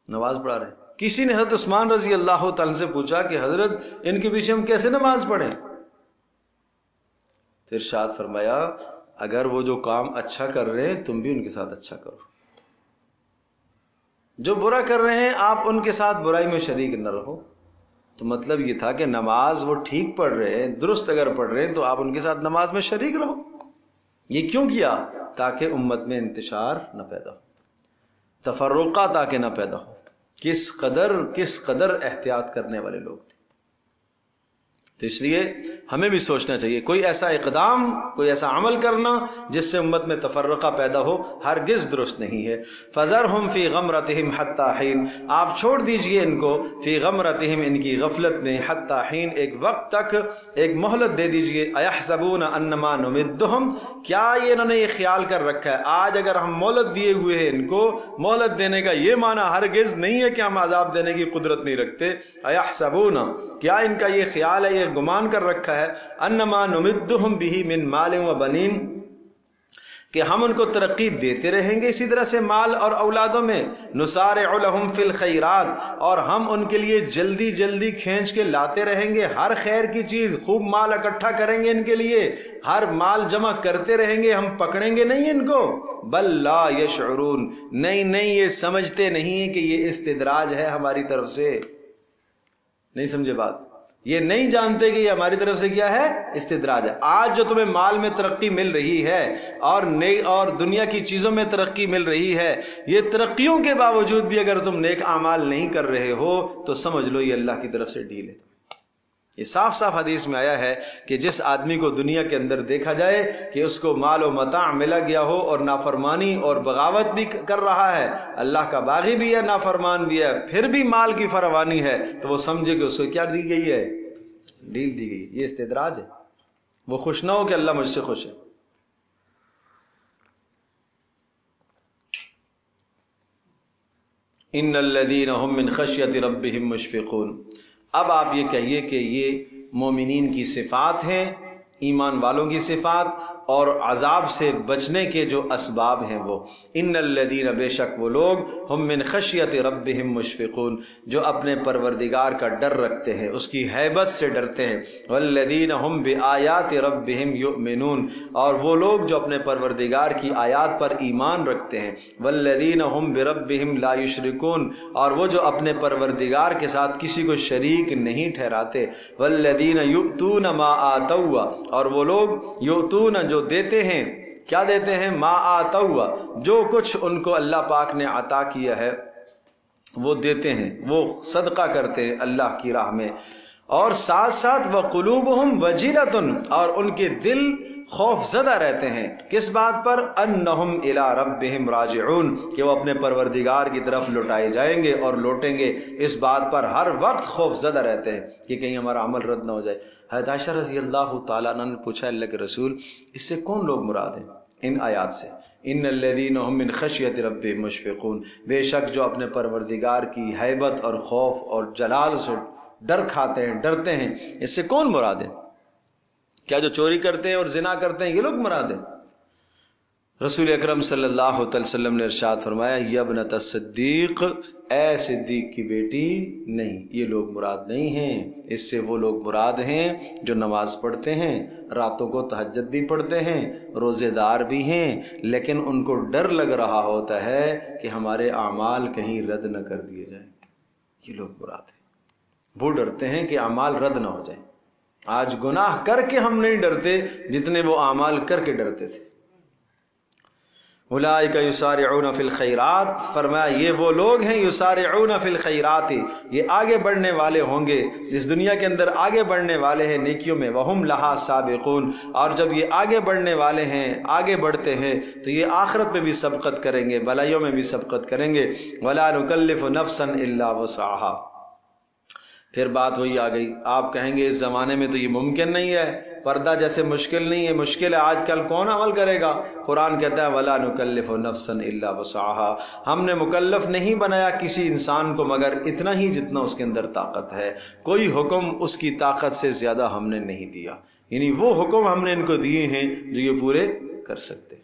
نماز پڑھا رہے ہیں. کسی نے حضرت عثمان رضی اللہ تعالیٰ سے پوچھا کہ حضرت ان کے پیچھے ہم کیسے نماز پڑھیں؟ تو ارشاد فرمایا، اگر وہ جو کام اچھا کر رہے ہیں تم بھی ان کے ساتھ اچھا کرو، جو برا کر رہے ہیں آپ ان کے ساتھ برائی میں شریک نہ رہو. تو مطلب یہ تھا کہ نماز وہ ٹھیک پڑھ رہے ہیں، درست اگر پڑھ رہے ہیں تو آپ ان کے ساتھ نماز میں شریک رہو. یہ کیوں کیا؟ تاکہ امت میں انتشار نہ پیدا ہو، تفرقہ تاکہ نہ پیدا ہو. کس قدر احتیاط کرنے والے لوگ تھے. تو اس لیے ہمیں بھی سوچنا چاہیے، کوئی ایسا اقدام، کوئی ایسا عمل کرنا جس سے امت میں تفرقہ پیدا ہو، ہرگز درست نہیں ہے. فذرہم فی غمرتہم حتی حین، آپ چھوڑ دیجئے ان کو، فی غمرتہم، ان کی غفلت میں، حتی حین، ایک وقت تک، ایک مہلت دے دیجئے. ایحسبون انما نمدہم، کیا یہ انہوں نے یہ خیال کر رکھا ہے آج اگر ہم مہلت دیے ہوئے ہیں ان کو، مہلت دینے کا یہ معنی ہرگز نہیں ہے کہ ہم عذاب دینے کی قدرت نہیں رکھتے. ایحسبون، کیا ان کا یہ خیال ہے، یہ گمان کر رکھا ہے، انما نمدہم بہ من مال و بنین، کہ ہم ان کو ترقی دیتے رہیں گے اسی طرح سے مال اور اولادوں میں. نسارع لہم فی الخیرات، اور ہم ان کے لیے جلدی جلدی کھینچ کے لاتے رہیں گے ہر خیر کی چیز، خوب مال اکٹھا کریں گے ان کے لیے، ہر مال جمع کرتے رہیں گے، ہم پکڑیں گے نہیں ان کو. بل لا یشعرون، نہیں یہ سمجھتے نہیں ہیں کہ یہ استدراج ہے ہماری طرف سے. نہیں سمجھے بات؟ یہ نہیں جانتے کہ یہ ہماری طرف سے کیا ہے؟ استدراج ہے. آج جو تمہیں مال میں ترقی مل رہی ہے اور دنیا کی چیزوں میں ترقی مل رہی ہے، یہ ترقیوں کے باوجود بھی اگر تم نیک اعمال نہیں کر رہے ہو تو سمجھ لو یہ اللہ کی طرف سے ڈھیل ہے. یہ صاف صاف حدیث میں آیا ہے کہ جس آدمی کو دنیا کے اندر دیکھا جائے کہ اس کو مال و متاع ملا گیا ہو اور نافرمانی اور بغاوت بھی کر رہا ہے، اللہ کا باغی بھی ہے، نافرمان بھی ہے، پھر بھی مال کی فراوانی ہے، تو وہ سمجھے کہ اس کو کیا دی گئی ہے؟ ڈھیل دی گئی. یہ استدراج ہے. وہ خوش نہ ہو کہ اللہ مجھ سے خوش ہے. ان الذین هم من خشیۃ ربهم مشفقون. اب آپ یہ کہیے کہ یہ مومنین کی صفات ہیں، ایمان والوں کی صفات، اور عذاب سے بچنے کے جو اسباب ہیں وہ. ان الذین، بے شک وہ لوگ، ہم من خشیت ربہم مشفقون، جو اپنے پروردگار کا ڈر رکھتے ہیں، اس کی ہیبت سے ڈرتے ہیں. والذین ہم بآیات ربہم یؤمنون، اور وہ لوگ جو اپنے پروردگار کی آیات پر ایمان رکھتے ہیں. والذین ہم بربہم لا یشرکون، اور وہ جو اپنے پروردگار کے ساتھ کسی کو شریک نہیں ٹھہراتے. والذین یؤتون ما آتوا، اور وہ لوگ یؤتون، جو دیتے ہیں، کیا دیتے ہیں؟ ما آتوا، جو کچھ ان کو اللہ پاک نے عطا کیا ہے وہ دیتے ہیں، وہ صدقہ کرتے ہیں اللہ کی راہ میں. اور ساتھ ساتھ وقلوبہم وجلۃ، اور ان کے دل خوف زدہ رہتے ہیں کس بات پر؟ انہم الی ربہم راجعون، کہ وہ اپنے پروردگار کی طرف لوٹائے جائیں گے اور لوٹیں گے، اس بات پر ہر وقت خوف زدہ رہتے ہیں کہ کہیں ہمارا عمل رد نہ ہو جائے۔ حضرت عائشہ رضی اللہ تعالیٰ عنہ نے پوچھا اللہ کے رسول اس سے کون لوگ مراد ہیں ان آیات سے؟ ان الذین هم من خشیۃ ربہم مشفقون، بے شک جو اپنے پروردگار کی ہیبت اور خوف اور جلال سے ڈر کھاتے ہیں، ڈرتے ہیں، اس سے کون مراد ہے؟ کیا جو چوری کرتے ہیں اور زنا کرتے ہیں یہ لوگ مراد ہیں؟ رسول اکرم صلی اللہ علیہ وسلم نے ارشاد فرمایا یا ابنۃ الصدیق، اے صدیق کی بیٹی، نہیں یہ لوگ مراد نہیں ہیں، اس سے وہ لوگ مراد ہیں جو نماز پڑھتے ہیں، راتوں کو تہجد بھی پڑھتے ہیں، روزے دار بھی ہیں، لیکن ان کو ڈر لگ رہا ہوتا ہے کہ ہمارے اعمال کہیں رد نہ کر دیے جائیں، یہ لوگ مراد ہیں۔ وہ ڈرتے ہیں کہ اعمال رد نہ ہو جائیں۔ آج گناہ کر کے ہم نہیں ڈرتے جتنے وہ اعمال کر کے ڈرتے تھے۔ اولئک یسارعون فی الخیرات، فرمایا یہ وہ لوگ ہیں یسارعون فی الخیرات، یہ آگے بڑھنے والے ہوں گے، اس دنیا کے اندر آگے بڑھنے والے ہیں نیکیوں میں، وہم لہا سابقون، اور جب یہ آگے بڑھنے والے ہیں، آگے بڑھتے ہیں تو یہ آخرت میں بھی سبقت کریں گے، بھلائیوں میں بھی سبقت کریں گے۔ ولا نکلف نفسا الا وسعها، پھر بات وہی آ گئی، آپ کہیں گے اس زمانے میں تو یہ ممکن نہیں ہے، پردہ جیسے مشکل نہیں ہے، مشکل ہے، آج کل کون عمل کرے گا؟ قرآن کہتا ہے وَلَا نُكَلِّفُ نَفْسًا إِلَّا وُسْعَهَا، ہم نے مکلف نہیں بنایا کسی انسان کو مگر اتنا ہی جتنا اس کے اندر طاقت ہے، کوئی حکم اس کی طاقت سے زیادہ ہم نے نہیں دیا، یعنی وہ حکم ہم نے ان کو دیے ہیں جو یہ پورے کر سکتے۔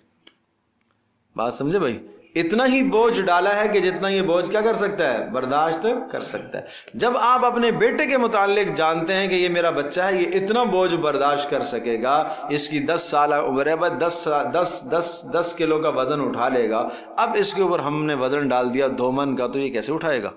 بات سمجھے بھائی؟ اتنا ہی بوجھ ڈالا ہے کہ جتنا یہ بوجھ کیا کر سکتا ہے؟ برداشت کر سکتا ہے۔ جب آپ اپنے بیٹے کے متعلق جانتے ہیں کہ یہ میرا بچہ ہے، یہ اتنا بوجھ برداشت کر سکے گا، اس کی 10 سالہ عمر ہے، بس 10 کلو کا وزن اٹھا لے گا، اب اس کے اوپر ہم نے وزن ڈال دیا 2 من کا تو یہ کیسے اٹھائے گا؟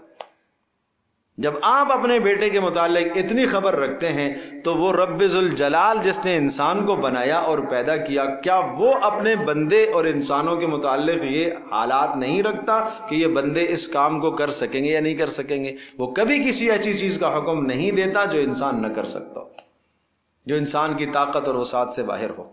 جب آپ اپنے بیٹے کے متعلق اتنی خبر رکھتے ہیں تو وہ رب ذوالجلال جس نے انسان کو بنایا اور پیدا کیا، کیا وہ اپنے بندے اور انسانوں کے متعلق یہ حالات نہیں رکھتا کہ یہ بندے اس کام کو کر سکیں گے یا نہیں کر سکیں گے؟ وہ کبھی کسی ایسی چیز کا حکم نہیں دیتا جو انسان نہ کر سکتا ہو، جو انسان کی طاقت اور وسعت سے باہر ہو۔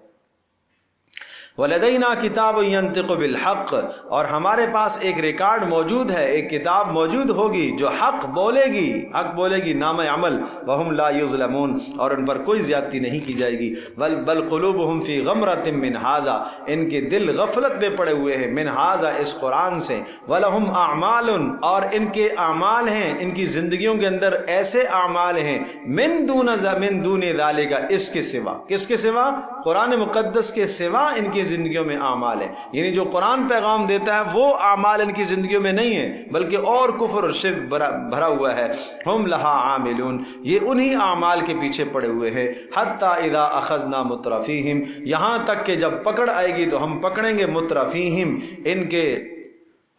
وَلَدَيْنَا كِتَابٌ يَنطِقُ بِالْحَقِّ، اور ہمارے پاس ایک ریکارڈ موجود ہے، ایک کتاب موجود ہوگی جو حق بولے گی، حق بولے گی، نام عمل، وَهُمْ لَا يُظْلَمُونَ، اور ان پر کوئی زیادتی نہیں کی جائے گی۔ بل قلوبهم فی غمرۃ من ھذا، ان کے دل غفلت میں پڑے ہوئے ہیں، من ھذا اس قرآن سے، وَلَهُمْ اعمال، اور ان کے اعمال ہیں، ان کی زندگیوں کے اندر ایسے اعمال ہیں، من دون ذالک، اس کے سوا، کس کے سوا؟ قرآن مقدس کے سوا ان کی زندگیوں میں اعمال ہے، یعنی جو قرآن پیغام دیتا ہے وہ اعمال ان کی زندگیوں میں نہیں ہے، بلکہ اور کفر اور شرک بھرا ہوا ہے۔ ہم لہا عاملون، یہ انہی اعمال کے پیچھے پڑے ہوئے ہیں۔ حتی اذا اخذنا مترفیہم، یہاں تک کہ جب پکڑ آئے گی تو ہم پکڑیں گے مترفیہم، ان کے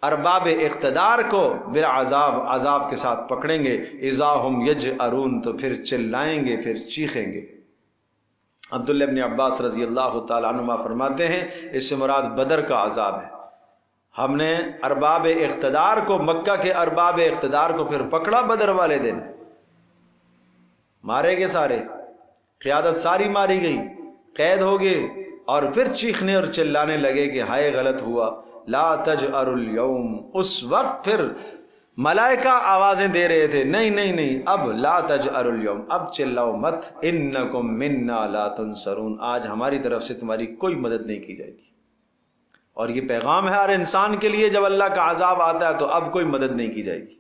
ارباب اقتدار کو، بالعذاب، عذاب کے ساتھ پکڑیں گے، اذا ہم یجأرون، تو پھر چلائیں گے، پھر چیخیں گے۔ عبداللہ ابن عباس رضی اللہ تعالیٰ عنہما فرماتے ہیں اس سے مراد بدر کا عذاب ہے۔ ہم نے ارباب اقتدار کو، مکہ کے ارباب اقتدار کو پھر پکڑا بدر والے دن، مارے گئے سارے، قیادت ساری ماری گئی، قید ہو گئے، اور پھر چیخنے اور چلانے لگے کہ ہائے غلط ہوا، لا تجأروا اليوم، اس وقت پھر ملائکہ آوازیں دے رہے تھے، نہیں نہیں نہیں، اب لا تجأروا اليوم، اب چلاؤ مت، انکم منا لا تنصرون، آج ہماری طرف سے تمہاری کوئی مدد نہیں کی جائے گی۔ اور یہ پیغام ہے ہر انسان کے لیے، جب اللہ کا عذاب آتا ہے تو اب کوئی مدد نہیں کی جائے گی۔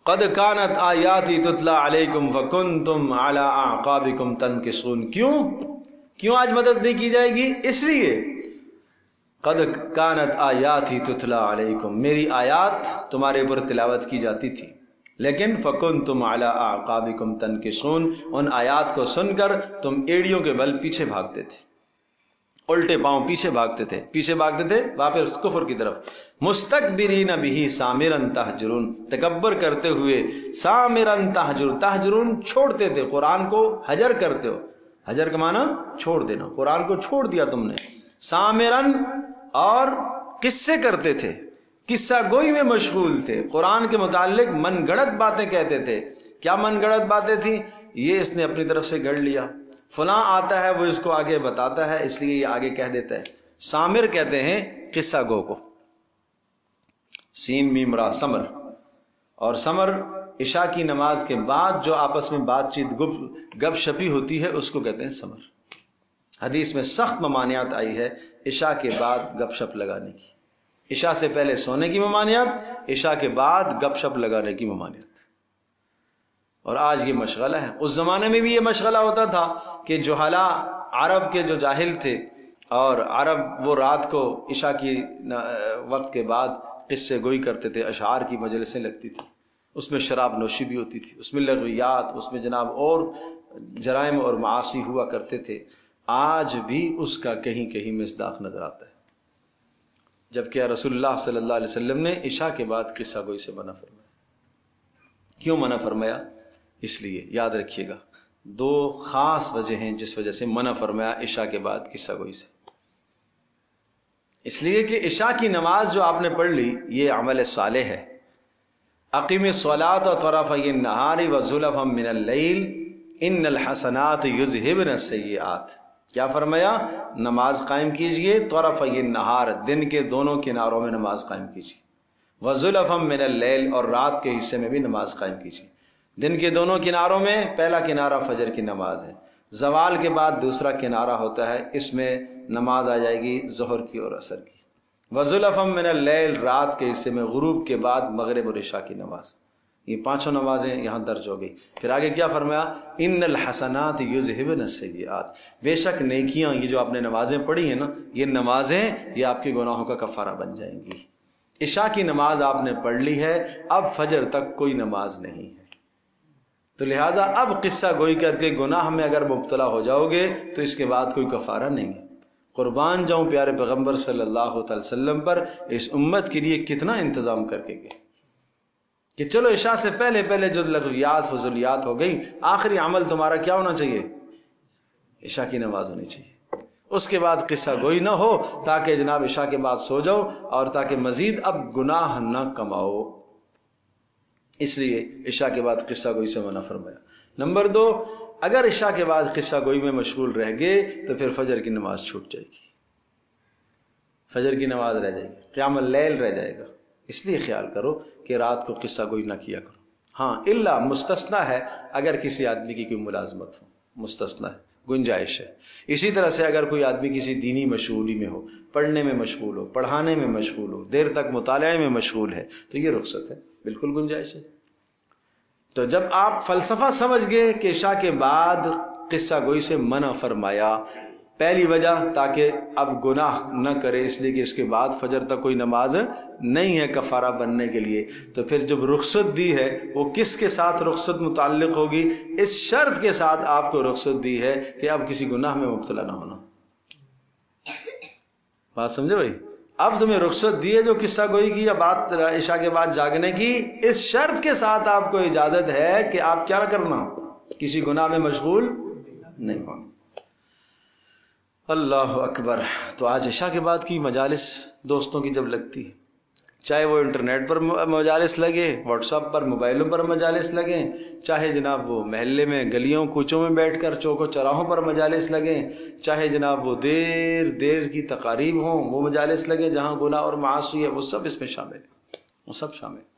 قد كانت آیاتی تتلی علیکم فکنتم علی اعقابکم تنکصون، کیوں آج مدد نہیں کی جائے گی؟ اس لیے قد کانت آیاتی تتلی علیکم، میری آیات تمہارے اوپر تلاوت کی جاتی تھی، لیکن فکنتم علی اعقابکم تنکصون، ان آیات کو سن کر تم ایڑیوں کے بل پیچھے بھاگتے تھے، الٹے پاؤں پیچھے بھاگتے تھے واپس کفر کی طرف، مستکبرین بہ سامرا تہجرون، تکبر کرتے ہوئے، سامرا تہجرون چھوڑتے تھے، قرآن کو حجر کرتے ہو، حجر کا معنی چھوڑ دینا، قرآن کو چھوڑ دیا تم نے، سامرن، اور قصے کرتے تھے، قصہ گوئی میں مشغول تھے، قرآن کے متعلق من گڑت باتیں کہتے تھے۔ کیا من گڑت باتیں تھیں؟ یہ اس نے اپنی طرف سے گڑ لیا، فلاں آتا ہے وہ اس کو آگے بتاتا ہے اس لیے یہ آگے کہہ دیتا ہے۔ سامر کہتے ہیں قصہ گو کو، سین میم را سمر، اور سمر عشاء کی نماز کے بعد جو آپس میں بات چیت گپ شپی ہوتی ہے اس کو کہتے ہیں سمر۔ حدیث میں سخت ممانعت آئی ہے عشاء کے بعد گپ شپ لگانے کی، عشاء سے پہلے سونے کی ممانعت، عشاء کے بعد گپ شپ لگانے کی ممانعت۔ اور آج یہ مشغلہ ہے، اس زمانے میں بھی یہ مشغلہ ہوتا تھا کہ جہلا عرب کے جو جاہل تھے اور عرب وہ رات کو عشاء کی وقت کے بعد قصے گوئی کرتے تھے، اشعار کی مجلسیں لگتی تھی، اس میں شراب نوشی بھی ہوتی تھی، اس میں لغویات، اس میں جناب اور جرائم اور معاصی ہوا کرتے تھے۔ آج بھی اس کا کہیں کہیں مصداق نظر آتا ہے، جبکہ رسول اللہ صلی اللہ علیہ وسلم نے عشاء کے بعد قصہ گوئی سے منع فرمایا۔ کیوں منع فرمایا؟ اس لیے یاد رکھیے گا، دو خاص وجہ ہیں جس وجہ سے منع فرمایا عشاء کے بعد قصہ گوئی سے۔ اس لیے کہ عشاء کی نماز جو آپ نے پڑھ لی یہ عمل صالح ہے۔ اقیم الصلاۃ طرفی النہار وزلفا من اللیل ان الحسنات یذہبن السیئات۔ کیا فرمایا؟ نماز قائم کیجئے طرفی النہار، دن کے دونوں کناروں میں نماز قائم کیجئے، وزلفا من اللیل، اور رات کے حصے میں بھی نماز قائم کیجئے۔ دن کے دونوں کناروں میں پہلا کنارہ فجر کی نماز ہے، زوال کے بعد دوسرا کنارہ ہوتا ہے، اس میں نماز آ جائے گی ظہر کی اور عصر کی۔ وزلفا من اللیل، رات کے حصے میں غروب کے بعد مغرب اور عشاء کی نماز۔ یہ پانچوں نمازیں یہاں درج ہو گئی۔ پھر آگے کیا فرمایا؟ ان الحسنات یذہبن السیئات، بے شک نیکیاں، یہ جو آپ نے نمازیں پڑھی ہیں نا، یہ نمازیں یہ آپ کے گناہوں کا کفارہ بن جائیں گی۔ عشاء کی نماز آپ نے پڑھ لی ہے، اب فجر تک کوئی نماز نہیں ہے، تو لہٰذا اب قصہ گوئی کر کے گناہ میں اگر مبتلا ہو جاؤ گے تو اس کے بعد کوئی کفارہ نہیں ہے۔ قربان جاؤں پیارے پیغمبر صلی اللہ تعالی وسلم پر، اس امت کے لیے کتنا انتظام کر کے گئے کہ چلو عشاء سے پہلے پہلے جو لغویات فضولیات ہو گئی، آخری عمل تمہارا کیا ہونا چاہیے؟ عشاء کی نماز ہونی چاہیے، اس کے بعد قصہ گوئی نہ ہو، تاکہ جناب عشاء کے بعد سو جاؤ اور تاکہ مزید اب گناہ نہ کماؤ۔ اس لیے عشاء کے بعد قصہ گوئی سے منع فرمایا۔ نمبر 2، اگر عشاء کے بعد قصہ گوئی میں مشغول رہ گئے تو پھر فجر کی نماز چھوٹ جائے گی، فجر کی نماز رہ جائے گی، قیام اللیل رہ جائے گا۔ اس لیے خیال کرو کہ رات کو قصہ گوئی نہ کیا کرو۔ ہاں الا مستثنا ہے، اگر کسی آدمی کی کوئی ملازمت ہو، مستثنا ہے، گنجائش ہے۔ اسی طرح سے اگر کوئی آدمی کسی دینی مشغولی میں ہو، پڑھنے میں مشغول ہو، پڑھانے میں مشغول ہو، دیر تک مطالعے میں مشغول ہے، تو یہ رخصت ہے، بالکل گنجائش ہے۔ تو جب آپ فلسفہ سمجھ گئے کہ عشاء کے بعد قصہ گوئی سے منع فرمایا، پہلی وجہ تاکہ اب گناہ نہ کرے، اس لیے کہ اس کے بعد فجر تک کوئی نماز نہیں ہے کفارہ بننے کے لیے، تو پھر جب رخصت دی ہے وہ کس کے ساتھ رخصت متعلق ہوگی؟ اس شرط کے ساتھ آپ کو رخصت دی ہے کہ اب کسی گناہ میں مبتلا نہ ہونا۔ بات سمجھے بھائی؟ اب تمہیں رخصت دی ہے جو قصہ گوئی کی یا بات عشاء کے بعد جاگنے کی، اس شرط کے ساتھ آپ کو اجازت ہے کہ آپ کیا کرنا؟ کسی گناہ میں مشغول نہیں ہونا۔ اللہ اکبر۔ تو آج عشاء کے بعد کی مجالس دوستوں کی جب لگتی ہے، چاہے وہ انٹرنیٹ پر مجالس لگے، واٹس ایپ پر، موبائلوں پر مجالس لگیں، چاہے جناب وہ محلے میں گلیوں کوچوں میں بیٹھ کر چوکوں چوراہوں پر مجالس لگیں، چاہے جناب وہ دیر دیر کی تقاریب ہوں وہ مجالس لگیں جہاں گناہ اور معاصی ہے، وہ سب اس میں شامل ہیں، وہ سب شامل ہیں۔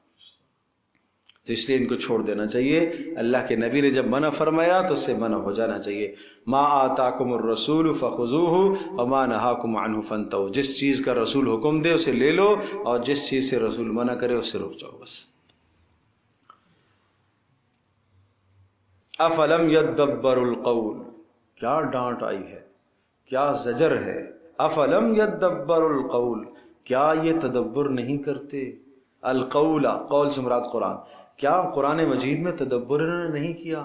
تو اس لیے ان کو چھوڑ دینا چاہیے۔ اللہ کے نبی نے جب منع فرمایا تو اس سے منع ہو جانا چاہیے۔ ما آتاکم الرسول فخذوہ وما نہاکم عنہ فانتہوا، جس چیز کا رسول حکم دے اسے لے لو، اور جس چیز سے رسول منع کرے اس سے رک جاؤ بس۔ افلم یدبر القول، کیا ڈانٹ آئی ہے، کیا زجر ہے۔ افلم یدبر القول، کیا یہ تدبر نہیں کرتے؟ القول، قول سے مراد قرآن، کیا قرآن مجید میں تدبر انہوں نے نہیں کیا،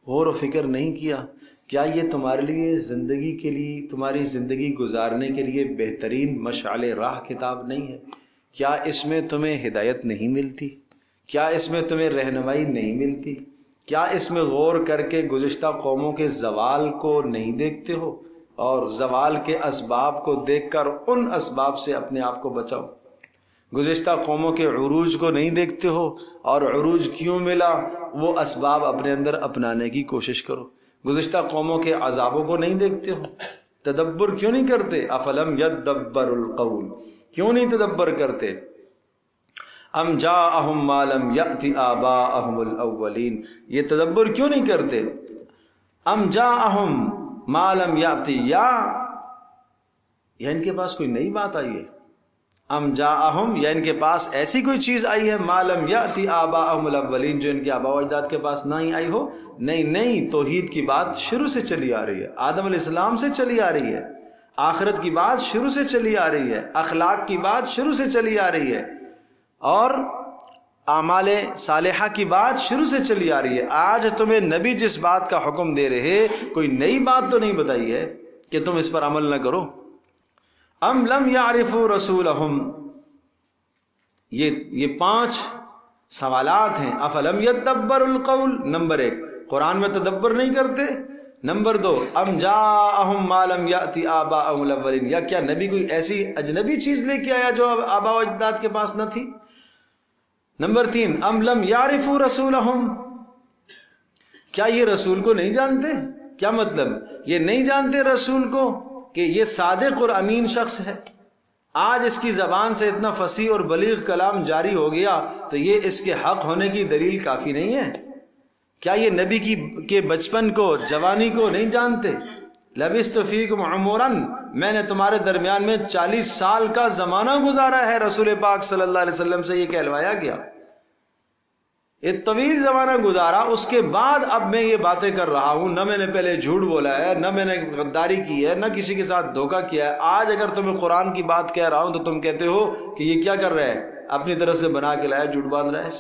غور و فکر نہیں کیا؟ کیا یہ تمہارے لیے زندگی کے لیے، تمہاری زندگی گزارنے کے لیے بہترین مشعل راہ کتاب نہیں ہے؟ کیا اس میں تمہیں ہدایت نہیں ملتی؟ کیا اس میں تمہیں رہنمائی نہیں ملتی؟ کیا اس میں غور کر کے گزشتہ قوموں کے زوال کو نہیں دیکھتے ہو، اور زوال کے اسباب کو دیکھ کر ان اسباب سے اپنے آپ کو بچاؤ؟ گزشتہ قوموں کے عروج کو نہیں دیکھتے ہو؟ اور عروج کیوں ملا وہ اسباب اپنے اندر اپنانے کی کوشش کرو۔ گزشتہ قوموں کے عذابوں کو نہیں دیکھتے ہو؟ تدبر کیوں نہیں کرتے؟ افلم یدبر القول، کیوں نہیں تدبر کرتے؟ ام جاءہم ما لم یأت آباءہم الاولین، یہ تدبر کیوں نہیں کرتے؟ ام جاءہم ما لم یأت، یا ان کے پاس کوئی نئی بات آئی ہے؟ ام جاءہم، یا ان کے پاس ایسی کوئی چیز آئی ہے ما لم یأت آباءہم الاولین، جو ان کے آباء و اجداد کے پاس نہ ہی آئی ہو؟ نہیں، توحید کی بات شروع سے چلی آ رہی ہے، آدم علیہ السلام سے چلی آ رہی ہے، آخرت کی بات شروع سے چلی آ رہی ہے، اخلاق کی بات شروع سے چلی آ رہی ہے، اور اعمال صالحہ کی بات شروع سے چلی آ رہی ہے۔ آج تمہیں نبی جس بات کا حکم دے رہے، کوئی نئی بات تو نہیں بتائی ہے کہ تم اس پر عمل نہ کرو۔ ام لم یعرفوا رسولہم، یہ 5 سوالات ہیں۔ افلم یدبر القول، نمبر 1 قرآن میں تدبر نہیں کرتے۔ نمبر 2 ام جاءہم ما لم یأت آباءہم الاولین، یا کیا نبی کوئی ایسی اجنبی چیز لے کے آیا جو آباء و اجداد کے پاس نہ تھی؟ نمبر 3 ام لم یعرفوا رسولہم، کیا یہ رسول کو نہیں جانتے؟ کیا مطلب؟ یہ نہیں جانتے رسول کو کہ یہ صادق اور امین شخص ہے۔ آج اس کی زبان سے اتنا فصیح اور بلیغ کلام جاری ہو گیا تو یہ اس کے حق ہونے کی دلیل کافی نہیں ہے؟ کیا یہ نبی کے بچپن کو، جوانی کو نہیں جانتے؟ لبثت فیکم عمرا، میں نے تمہارے درمیان میں 40 سال کا زمانہ گزارا ہے، رسول پاک صلی اللہ علیہ وسلم سے یہ کہلوایا گیا۔ ایک طویل زمانہ گزارا، اس کے بعد اب میں یہ باتیں کر رہا ہوں، نہ میں نے پہلے جھوٹ بولا ہے، نہ میں نے غداری کی ہے، نہ کسی کے ساتھ دھوکہ کیا ہے۔ آج اگر تمہیں قرآن کی بات کہہ رہا ہوں تو تم کہتے ہو کہ یہ کیا کر رہا ہے، اپنی طرف سے بنا کے لایا، جھوٹ باندھ رہا ہے۔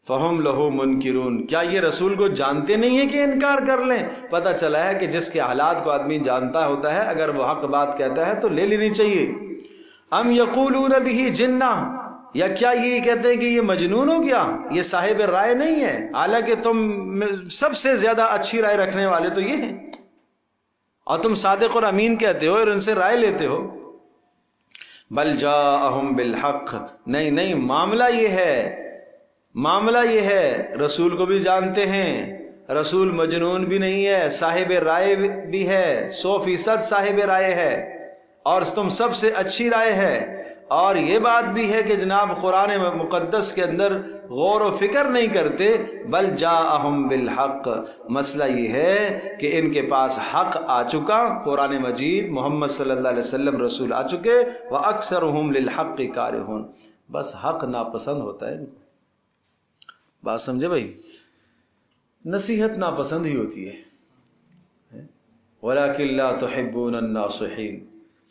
فہم لہو منکرون، کیا یہ رسول کو جانتے نہیں ہیں کہ انکار کر لیں؟ پتہ چلا ہے کہ جس کے حالات کو آدمی جانتا ہوتا ہے، اگر وہ حق بات کہتا ہے تو لے لینی چاہیے۔ ام یقولون بہ جنہ، یا کیا یہ کہتے ہیں کہ یہ مجنون ہو گیا، یہ صاحب رائے نہیں ہے، حالانکہ تم سب سے زیادہ اچھی رائے رکھنے والے تو یہ ہیں، اور تم صادق اور امین کہتے ہو اور ان سے رائے لیتے ہو۔ بل جاءہم بالحق، نہیں، معاملہ یہ ہے رسول کو بھی جانتے ہیں، رسول مجنون بھی نہیں ہے، صاحب رائے بھی ہے، 100% صاحب رائے ہے، اور تم سب سے اچھی رائے ہے۔ اور یہ بات بھی ہے کہ جناب قرآن مقدس کے اندر غور و فکر نہیں کرتے۔ بل جاءہم بالحق، مسئلہ یہ ہے کہ ان کے پاس حق آ چکا، قرآن مجید، محمد صلی اللہ علیہ وسلم رسول آ چکے، وَأَكْثَرُهُمْ لِلْحَقِّ كَارِهُونَ، بس حق ناپسند ہوتا ہے۔ بات سمجھے بھائی؟ نصیحت ناپسند ہی ہوتی ہے۔ وَلَكِنْ لَا تُحِبُّونَ النَّاصِحِينَ،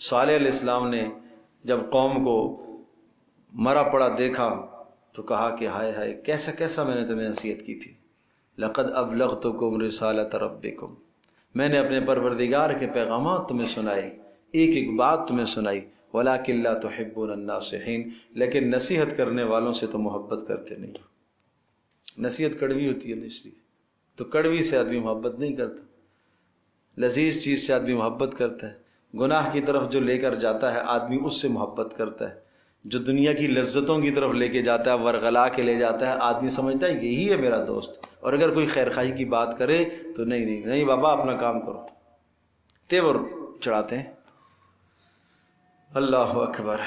صالح علیہ السلام نے جب قوم کو مرا پڑا دیکھا تو کہا کہ ہائے ہائے، کیسا میں نے تمہیں نصیحت کی تھی۔ لقد ابلغتکم رسالۃ ربکم، میں نے اپنے پروردگار کے پیغامات تمہیں سنائے، ایک بات تمہیں سنائی۔ ولکن لا تحبون الناصحین، لیکن نصیحت کرنے والوں سے تو محبت کرتے نہیں۔ نصیحت کڑوی ہوتی ہے نا، اس لیے تو کڑوی سے آدمی محبت نہیں کرتا، لذیذ چیز سے آدمی محبت کرتا ہے۔ گناہ کی طرف جو لے کر جاتا ہے آدمی اس سے محبت کرتا ہے، جو دنیا کی لذتوں کی طرف لے کے جاتا ہے، ورغلا کے لے جاتا ہے، آدمی سمجھتا ہے یہی ہے میرا دوست، اور اگر کوئی خیر خواہی کی بات کرے تو نہیں بابا اپنا کام کرو، تیور چڑھاتے ہیں۔ اللہ اکبر۔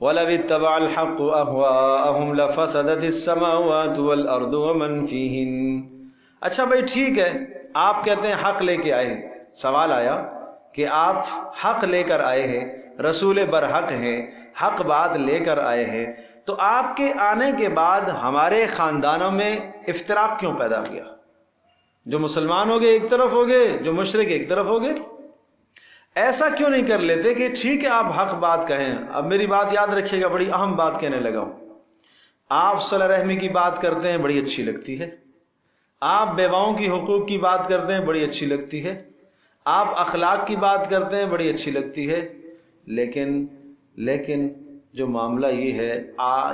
وَلَوِ اتَّبَعَ الْحَقُّ أَهْوَاءَهُمْ لَفَسَدَتِ السَّمَاوَاتُ وَالْأَرْضُ وَمَنْ فِيهِنَّ۔ اچھا بھائی ٹھیک ہے، آپ کہتے ہیں حق لے کے آئے ہیں، سوال آیا کہ آپ حق لے کر آئے ہیں، رسول برحق ہیں، حق بات لے کر آئے ہیں، تو آپ کے آنے کے بعد ہمارے خاندانوں میں افتراق کیوں پیدا کیا؟ جو مسلمان ہو گئے ایک طرف ہو گئے، جو مشرک ایک طرف ہو گئے۔ ایسا کیوں نہیں کر لیتے کہ ٹھیک ہے آپ حق بات کہیں؟ اب میری بات یاد رکھیے گا، بڑی اہم بات کہنے لگا ہوں۔ آپ صلہ رحمی کی بات کرتے ہیں، بڑی اچھی لگتی ہے۔ آپ بیواؤں کی حقوق کی بات کرتے ہیں، بڑی اچھی لگتی ہے۔ آپ اخلاق کی بات کرتے ہیں، بڑی اچھی لگتی ہے، لیکن جو معاملہ یہ ہے،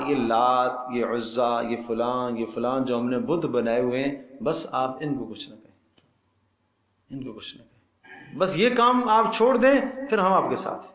یہ لات، یہ عزا، یہ فلان جو ہم نے بت بنائے ہوئے ہیں، بس آپ ان کو کچھ نہ کہیں، بس یہ کام آپ چھوڑ دیں، پھر ہم آپ کے ساتھ ہیں۔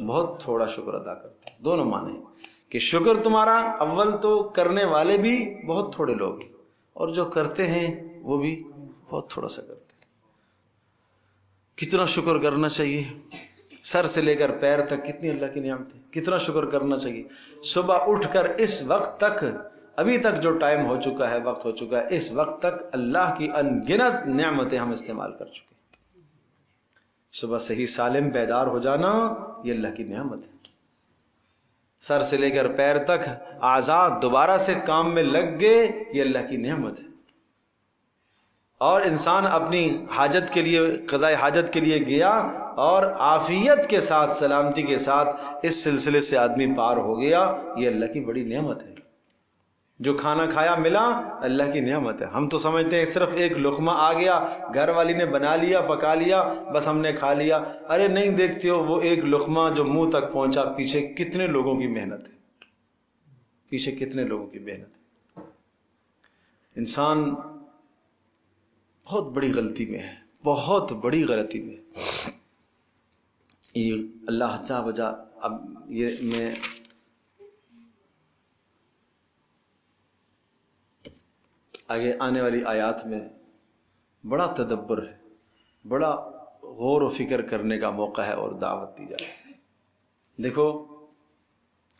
بہت تھوڑا شکر ادا کرتے ہیں. دونوں معنی کہ شکر تمہارا اول تو کرنے والے بھی بہت تھوڑے لوگ ہیں اور جو کرتے ہیں وہ بھی بہت تھوڑا سا کرتے ہیں. کتنا شکر کرنا چاہیے سر سے لے کر پیر تک, کتنی اللہ کی نعمت ہے, کتنا شکر کرنا چاہیے. صبح اٹھ کر اس وقت تک, ابھی تک جو ٹائم ہو چکا ہے, وقت ہو چکا ہے, اس وقت تک اللہ کی ان گنت نعمتیں ہم استعمال کر چکے ہیں. صبح صحیح سالم بیدار ہو جانا یہ اللہ کی نعمت ہے. سر سے لے کر پیر تک آزاد دوبارہ سے کام میں لگ گئے, یہ اللہ کی نعمت ہے. اور انسان اپنی حاجت کے لیے, قضاء حاجت کے لیے گیا اور عافیت کے ساتھ, سلامتی کے ساتھ اس سلسلے سے آدمی پار ہو گیا, یہ اللہ کی بڑی نعمت ہے. جو کھانا کھایا ملا اللہ کی نعمت ہے. ہم تو سمجھتے ہیں صرف ایک لقمہ آ گیا, گھر والی نے بنا لیا, پکا لیا, بس ہم نے کھا لیا. ارے نہیں دیکھتے ہو وہ ایک لقمہ جو منہ تک پہنچا, پیچھے کتنے لوگوں کی محنت ہے, پیچھے کتنے لوگوں کی محنت ہے. انسان بہت بڑی غلطی میں ہے, بہت بڑی غلطی میں. یہ اللہ چاہ بجا, اب یہ میں آگے آنے والی آیات میں بڑا تدبر ہے, بڑا غور و فکر کرنے کا موقع ہے اور دعوت دی جائے. دیکھو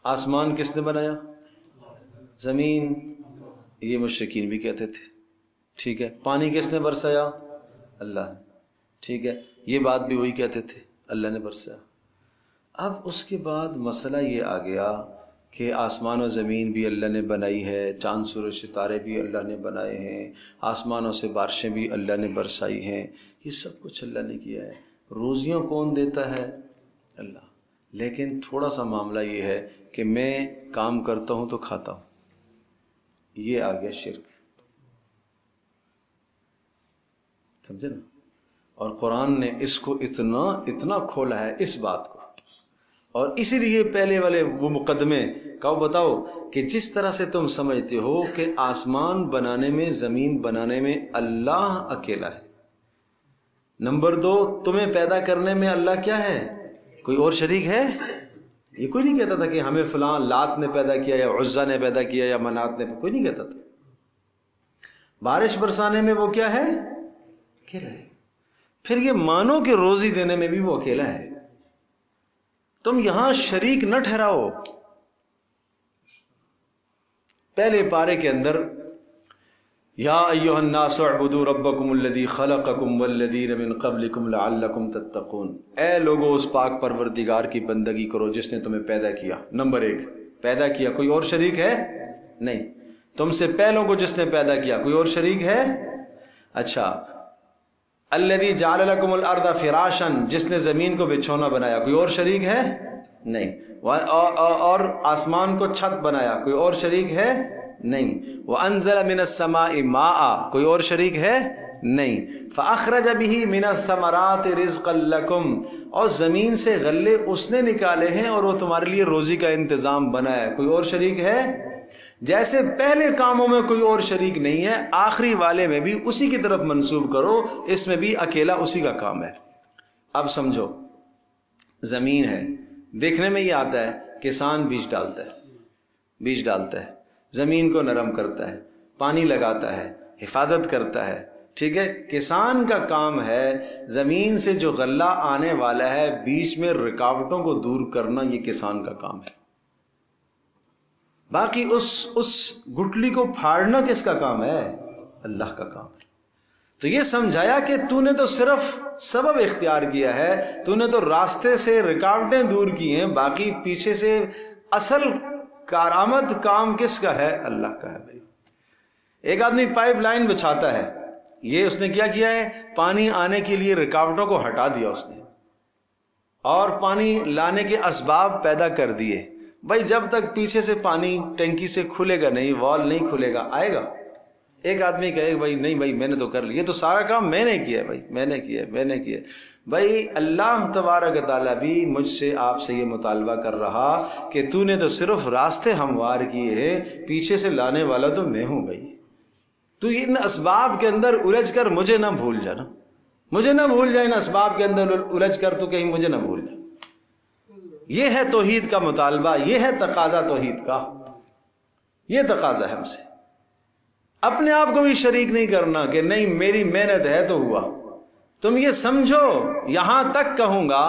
آسمان کس نے بنایا؟ زمین, یہ مشرکین بھی کہتے تھے, ٹھیک ہے. پانی کس نے برسایا؟ اللہ نے, ٹھیک ہے. یہ بات بھی وہی کہتے تھے, اللہ نے برسایا. اب اس کے بعد مسئلہ یہ آ گیا کہ آسمان و زمین بھی اللہ نے بنائی ہے, چاند سورج ستارے بھی اللہ نے بنائے ہیں, آسمانوں سے بارشیں بھی اللہ نے برسائی ہیں, یہ سب کچھ اللہ نے کیا ہے. روزیاں کون دیتا ہے؟ اللہ. لیکن تھوڑا سا معاملہ یہ ہے کہ میں کام کرتا ہوں تو کھاتا ہوں, یہ آ گیا شرک, سمجھے نا. اور قرآن نے اس کو اتنا کھولا ہے اس بات کو, اور اسی لیے پہلے والے وہ مقدمے کہو بتاؤ کہ جس طرح سے تم سمجھتے ہو کہ آسمان بنانے میں, زمین بنانے میں اللہ اکیلا ہے. نمبر 2, تمہیں پیدا کرنے میں اللہ کیا ہے؟ کوئی اور شریک ہے؟ یہ کوئی نہیں کہتا تھا کہ ہمیں فلاں لات نے پیدا کیا یا عزا نے پیدا کیا یا منات نے, کوئی نہیں کہتا تھا. بارش برسانے میں وہ کیا ہے؟ اکیلا ہے. پھر یہ مانو کہ روزی دینے میں بھی وہ اکیلا ہے. تم یہاں شریک نہ ٹھہراؤ. پہلے پارے کے اندر یا ایھا الناس اعبدوا ربکم الذی خلقکم والذین من قبلکم لعلکم تتقون, اے لوگو اس پاک پروردگار کی بندگی کرو جس نے تمہیں پیدا کیا. نمبر 1, پیدا کیا, کوئی اور شریک ہے؟ نہیں. تم سے پہلوں کو جس نے پیدا کیا, کوئی اور شریک ہے؟ اچھا. الذی جعل لکم الارض فراشا, جس نے زمین کو بچھونا بنایا, کوئی اور شریک ہے؟ نہیں. اور آسمان کو چھت بنایا, کوئی اور شریک ہے؟ نہیں. وانزل من السماء ماء, کوئی اور شریک ہے؟ نہیں. فاخرج به من الثمرات رزقا لکم, اور زمین سے غلے اس نے نکالے ہیں اور وہ تمہارے لیے روزی کا انتظام بنایا, کوئی اور شریک ہے؟ جیسے پہلے کاموں میں کوئی اور شریک نہیں ہے, آخری والے میں بھی اسی کی طرف منسوب کرو, اس میں بھی اکیلا اسی کا کام ہے. اب سمجھو, زمین ہے, دیکھنے میں یہ آتا ہے کسان بیج ڈالتا ہے, زمین کو نرم کرتا ہے, پانی لگاتا ہے, حفاظت کرتا ہے, ٹھیک ہے. کسان کا کام ہے زمین سے جو غلہ آنے والا ہے بیچ میں رکاوٹوں کو دور کرنا, یہ کسان کا کام ہے. باقی اس گٹلی کو پھاڑنا کس کا کام ہے؟ اللہ کا کام ہے. تو یہ سمجھایا کہ تو نے تو صرف سبب اختیار کیا ہے, تو نے تو راستے سے رکاوٹیں دور کی ہیں, باقی پیچھے سے اصل کارآمد کام کس کا ہے؟ اللہ کا ہے. بھائی ایک آدمی پائپ لائن بچھاتا ہے, یہ اس نے کیا ہے؟ پانی آنے کے لیے رکاوٹوں کو ہٹا دیا اس نے, اور پانی لانے کے اسباب پیدا کر دیے. بھائی جب تک پیچھے سے پانی ٹینکی سے کھلے گا نہیں, وال نہیں کھلے گا, آئے گا. ایک آدمی کہے بھائی نہیں بھائی میں نے تو کر لیا, یہ تو سارا کام میں نے کیا, بھائی میں نے کیا. بھائی اللہ تبارک تعالیٰ بھی مجھ سے آپ سے یہ مطالبہ کر رہا کہ تو نے تو صرف راستے ہموار کیے ہیں, پیچھے سے لانے والا تو میں ہوں. بھائی تو ان اسباب کے اندر الجھ کر مجھے نہ بھول جانا, مجھے نہ بھول جائے, ان اسباب کے اندر الجھ کر تو کہیں مجھے نہ بھول جائے. یہ ہے توحید کا مطالبہ، یہ ہے تقاضا توحید کا، یہ تقاضا ہے ہم سے۔ اپنے آپ کو بھی شریک نہیں کرنا کہ نہیں میری محنت ہے تو ہوا۔ تم یہ سمجھو، یہاں تک کہوں گا،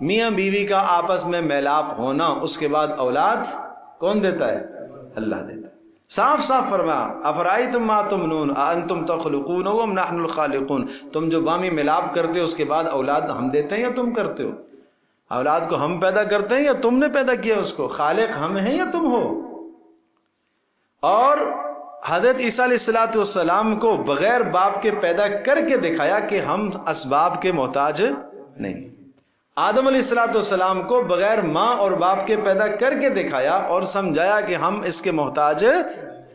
میاں بیوی کا آپس میں میلاپ ہونا، اس کے بعد اولاد کون دیتا ہے؟ اللہ دیتا ہے۔ صاف صاف فرمایا، افرائیتم ما تمنون اانتم تخلقونه ام نحن الخالقون، تم جو بامی ملاپ کرتے ہو اس کے بعد اولاد ہم دیتے ہیں یا تم کرتے ہو؟ اولاد کو ہم پیدا کرتے ہیں یا تم نے پیدا کیا اس کو؟ خالق ہم ہیں یا تم ہو؟ اور حضرت عیسیٰ علیہ السلام کو بغیر باپ کے پیدا کر کے دکھایا کہ ہم اسباب کے محتاج نہیں۔ آدم علیہ السلام کو بغیر ماں اور باپ کے پیدا کر کے دکھایا اور سمجھایا کہ ہم اس کے محتاج،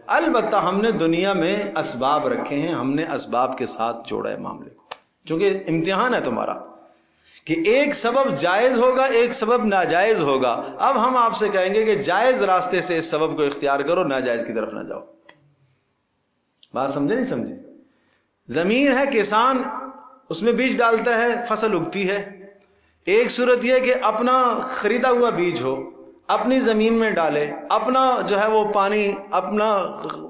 البتہ ہم نے دنیا میں اسباب رکھے ہیں، ہم نے اسباب کے ساتھ جوڑا ہے معاملے کو، چونکہ امتحان ہے تمہارا کہ ایک سبب جائز ہوگا، ایک سبب ناجائز ہوگا۔ اب ہم آپ سے کہیں گے کہ جائز راستے سے اس سبب کو اختیار کرو، ناجائز کی طرف نہ جاؤ۔ بات سمجھے نہیں سمجھے؟ زمین ہے، کسان اس میں بیج ڈالتا ہے، فصل اگتی ہے۔ ایک صورت یہ کہ اپنا خریدا ہوا بیج ہو، اپنی زمین میں ڈالے، اپنا جو ہے وہ پانی، اپنا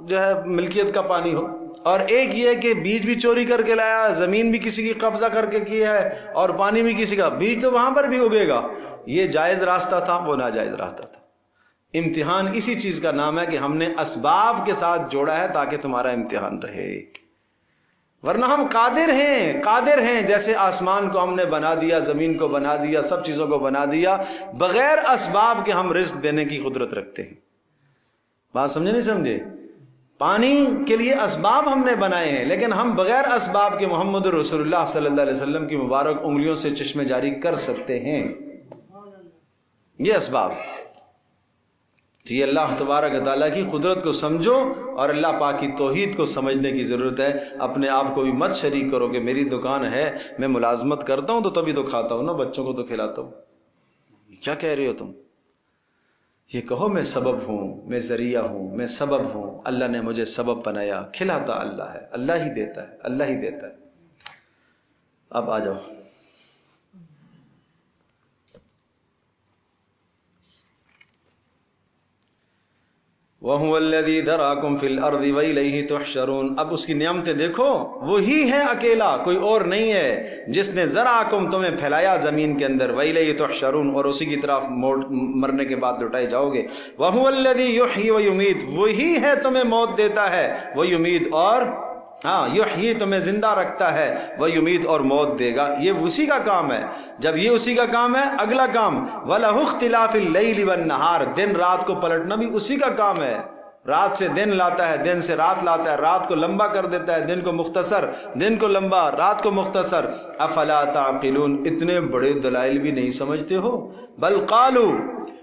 جو ہے ملکیت کا پانی ہو، اور ایک یہ کہ بیج بھی چوری کر کے لایا، زمین بھی کسی کی قبضہ کر کے کیا ہے، اور پانی بھی کسی کا، بیج تو وہاں پر بھی اگے گا۔ یہ جائز راستہ تھا، وہ ناجائز راستہ تھا۔ امتحان اسی چیز کا نام ہے کہ ہم نے اسباب کے ساتھ جوڑا ہے تاکہ تمہارا امتحان رہے، ورنہ ہم قادر ہیں، جیسے آسمان کو ہم نے بنا دیا، زمین کو بنا دیا، سب چیزوں کو بنا دیا، بغیر اسباب کے ہم رزق دینے کی قدرت رکھتے ہیں۔ بات سمجھے نہیں سمجھے؟ پانی کے لیے اسباب ہم نے بنائے ہیں، لیکن ہم بغیر اسباب کے محمد رسول اللہ صلی اللہ علیہ وسلم کی مبارک انگلیوں سے چشمے جاری کر سکتے ہیں۔ یہ اسباب، تو یہ اللہ تبارک تعالیٰ کی قدرت کو سمجھو، اور اللہ پاک کی توحید کو سمجھنے کی ضرورت ہے۔ اپنے آپ کو بھی مت شریک کرو کہ میری دکان ہے، میں ملازمت کرتا ہوں تو تبھی تو کھاتا ہوں نا، بچوں کو تو کھلاتا ہوں۔ کیا کہہ رہے ہو تم؟ یہ کہو میں سبب ہوں، میں ذریعہ ہوں، میں سبب ہوں، اللہ نے مجھے سبب بنایا، کھلاتا اللہ ہے، اللہ ہی دیتا ہے، اللہ ہی دیتا ہے۔ اب آ جاؤ، وَهُوَ الَّذِي ذَرَاكُمْ فِي الْأَرْضِ وَإِلَيْهِ تُحْشَرُونَ۔ اب اس کی نعمتیں دیکھو، وہی ہے اکیلا، کوئی اور نہیں ہے، جس نے ذَرَاكُمْ تمہیں پھیلایا زمین کے اندر، وَإِلَيْهِ تُحْشَرُونَ، اور اسی کی طرف مرنے کے بعد لوٹائے جاؤ گے۔ وَهُوَ الَّذِي يُحْيِي وَيُمِيتُ، وہی ہے تمہیں موت دیتا ہے، وَيُمِيتُ، اور یحیی تمہیں زندہ رکھتا ہے، وَیُمِیتُ، اور موت دے گا۔ یہ اسی کا کام ہے۔ جب یہ اسی کا کام ہے، اگلا کام وَلَهُ اخْتِلَافِ اللَّيْلِ وَالنَّهَارِ، دن رات کو پلٹنا بھی اسی کا کام ہے۔ رات سے دن لاتا ہے، دن سے رات لاتا ہے، رات کو لمبا کر دیتا ہے، دن کو مختصر، دن کو لمبا، رات کو مختصر۔ افلا تعقلون، اتنے بڑے دلائل بھی نہیں سمجھتے ہو؟ بل قالوا،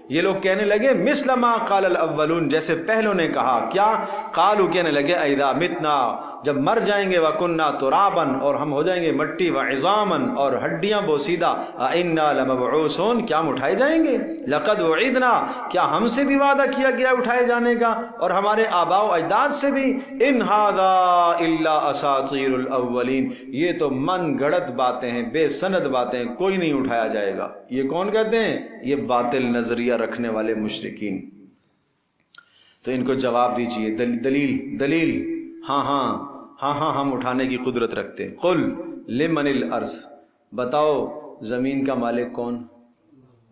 یہ لوگ کہنے لگے مثل ما قال الاولون، جیسے پہلوں نے کہا۔ کیا؟ قالوا، کہنے لگے اذا متنا، جب مر جائیں گے، وکننا ترابا، اور ہم ہو جائیں گے مٹی، وعظاما، اور ہڈیاں بوسیدہ، انا لمبعوثون، کیا ہم اٹھائے جائیں گے؟ لقد وعدنا، کیا ہم سے بھی وعدہ کیا گیا اٹھائے جانے کا، اور ہمارے آباء و اجداد سے بھی؟ ان ھذا الا اساطیر الاولین، یہ تو من گھڑت باتیں ہیں، بے سند باتیں، کوئی نہیں اٹھایا جائے گا۔ یہ کون کہتے ہیں؟ یہ باطل نظریہ رکھنے والے مشرکین۔ تو ان کو جواب دیجئے، دلیل، ہاں ہم اٹھانے کی قدرت رکھتے ہیں۔ قل لمن الارض، بتاؤ زمین کا مالک کون؟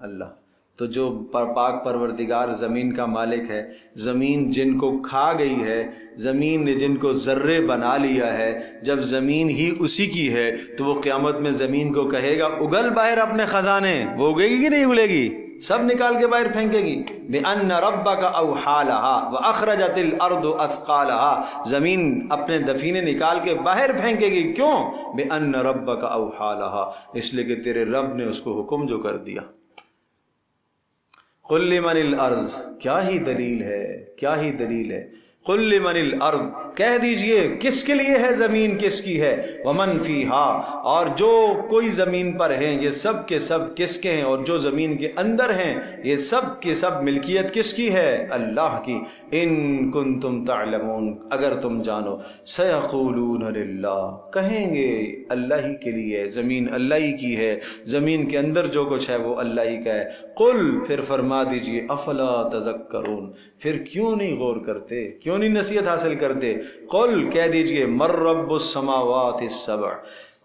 اللہ۔ تو جو پاک پروردگار زمین کا مالک ہے، زمین جن کو کھا گئی ہے، زمین نے جن کو ذرے بنا لیا ہے، جب زمین ہی اسی کی ہے تو وہ قیامت میں زمین کو کہے گا اگل باہر اپنے خزانے، وہ اگے گی کہ نہیں اگلے گی؟ سب نکال کے باہر پھینکے گی۔ بِأَنَّ رَبَّكَ أَوْحَالَهَا وَأَخْرَجَتِ الْأَرْضُ أَثْقَالَهَا، زمین اپنے دفینے نکال کے باہر پھینکے گی۔ کیوں؟ بِأَنَّ رَبَّكَ أَوْحَالَهَا، اس لیے کہ تیرے رب نے اس کو حکم جو کر دیا۔ قُلْ لِمَنِ الْأَرْضِ، کیا ہی دلیل ہے، کیا ہی دلیل ہے۔ قل لمن الارض، کہہ دیجئے کس کے لیے ہے زمین، کس کی ہے، ومن فیہا، اور جو کوئی زمین پر ہیں یہ سب کے سب کس کے ہیں، اور جو زمین کے اندر ہیں یہ سب کے سب ملکیت کس کی ہے، اللہ کی، ان کنتم تعلمون، اگر تم جانو، سیقولون للہ، کہیں گے اللہ ہی کے لیے، زمین اللہ ہی کی ہے، زمین کے اندر جو کچھ ہے وہ اللہ ہی کا ہے، قل، پھر فرما دیجئے، افلا تذکرون، پھر کیوں نہیں غور کرتے، کیوں نہیں نصیحت حاصل کرتے، قل، کہہ دیجئے، من رب السماوات السبع،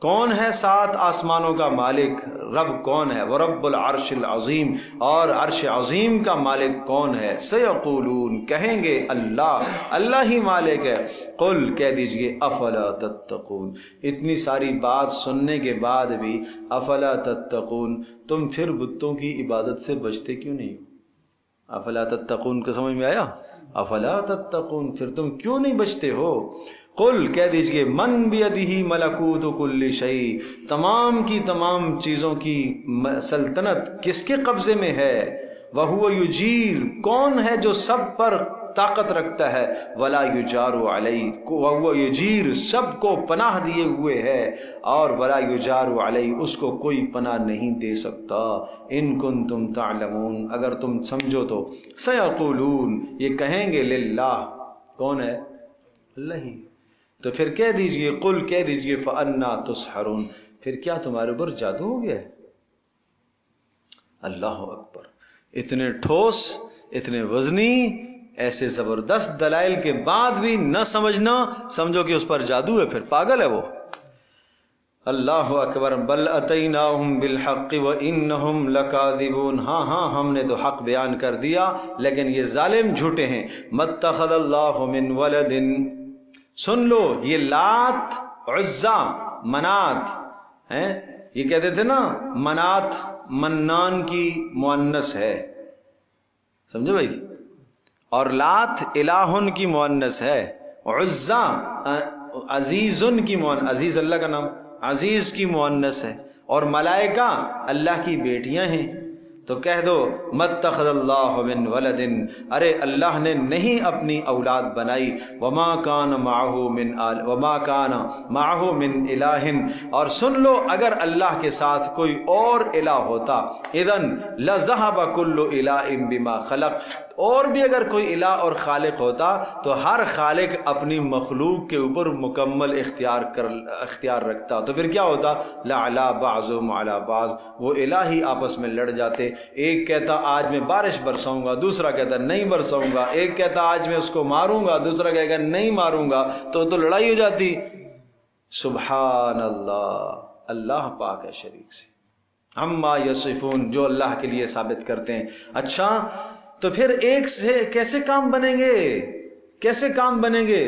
کون ہے 7 آسمانوں کا مالک، رب کون ہے، ورب العرش العظیم، اور عرش عظیم کا مالک کون ہے، سیقولون، کہیں گے اللہ، اللہ ہی مالک ہے، قل، کہہ دیجئے، افلا تتقون، اتنی ساری بات سننے کے بعد بھی افلا تتقون، تم پھر بتوں کی عبادت سے بچتے کیوں نہیں ہو، افلا تتقون کو سمجھ میں آیا، افلا تتقون، پھر تم کیوں نہیں بچتے ہو، قل، کہہ دیجئے، من بیدہ ملکوت کل شیء، تمام کی تمام چیزوں کی سلطنت کس کے قبضے میں ہے، وہو یجیر، کون ہے جو سب پر طاقت رکھتا ہے، ولا یجار علیہ، وہو یجیر، سب کو پناہ دیے ہوئے ہے، اور ولا یجار علیہ، اس کو کوئی پناہ نہیں دے سکتا، ان کنتم تعلمون، اگر تم سمجھو تو، سیقولون، یہ کہیں گے، للہ، کون ہے، اللہ ہی، تو پھر کہہ دیجئے، قل، کہہ دیجئے، فَأَنَّا تُسْحَرُونَ، پھر کیا تمہارے اوپر جادو ہو گیا ہے، اللہ اکبر، اتنے ٹھوس، اتنے وزنی، ایسے زبردست دلائل کے بعد بھی نہ سمجھنا، سمجھو کہ اس پر جادو ہے، پھر پاگل ہے وہ، اللہ اکبر، بل اتیناہم بالحق وانہم لکاذبون، ہاں ہم نے تو حق بیان کر دیا لیکن یہ ظالم جھوٹے ہیں، متخذ اللہ من ولد، سن لو، یہ لات، عزا، منات ہیں، یہ کہتے تھے نا منات منان کی مؤنث ہے، سمجھو بھائی، اور لات الہن کی مؤنث ہے، عزا عزیزن کی مؤنث، عزیز اللہ کا نام، عزیز کی مؤنث ہے، اور ملائکہ اللہ کی بیٹیاں ہیں، تو کہہ دو متخذ اللہ من ولد، ارے اللہ نے نہیں اپنی اولاد بنائی، وما کان معہ من الہ، اور سن لو اگر اللہ کے ساتھ کوئی اور الہ ہوتا، اذن لذہب کل الہ بما خلق، اور بھی اگر کوئی الہ اور خالق ہوتا تو ہر خالق اپنی مخلوق کے اوپر مکمل اختیار رکھتا، تو پھر کیا ہوتا، لعلی بعضهم علی بعض، وہ الہ ہی آپس میں لڑ جاتے، ایک کہتا آج میں بارش برساؤں گا، دوسرا کہتا نہیں برساؤں گا، ایک کہتا آج میں اس کو ماروں گا، دوسرا کہے گا نہیں ماروں گا، تو لڑائی ہو جاتی، سبحان اللہ، اللہ پاک ہے شریک سے، عما یصفون، جو اللہ کے لیے ثابت کرتے ہیں، اچھا تو پھر ایک سے کیسے کام بنیں گے، کیسے کام بنیں گے،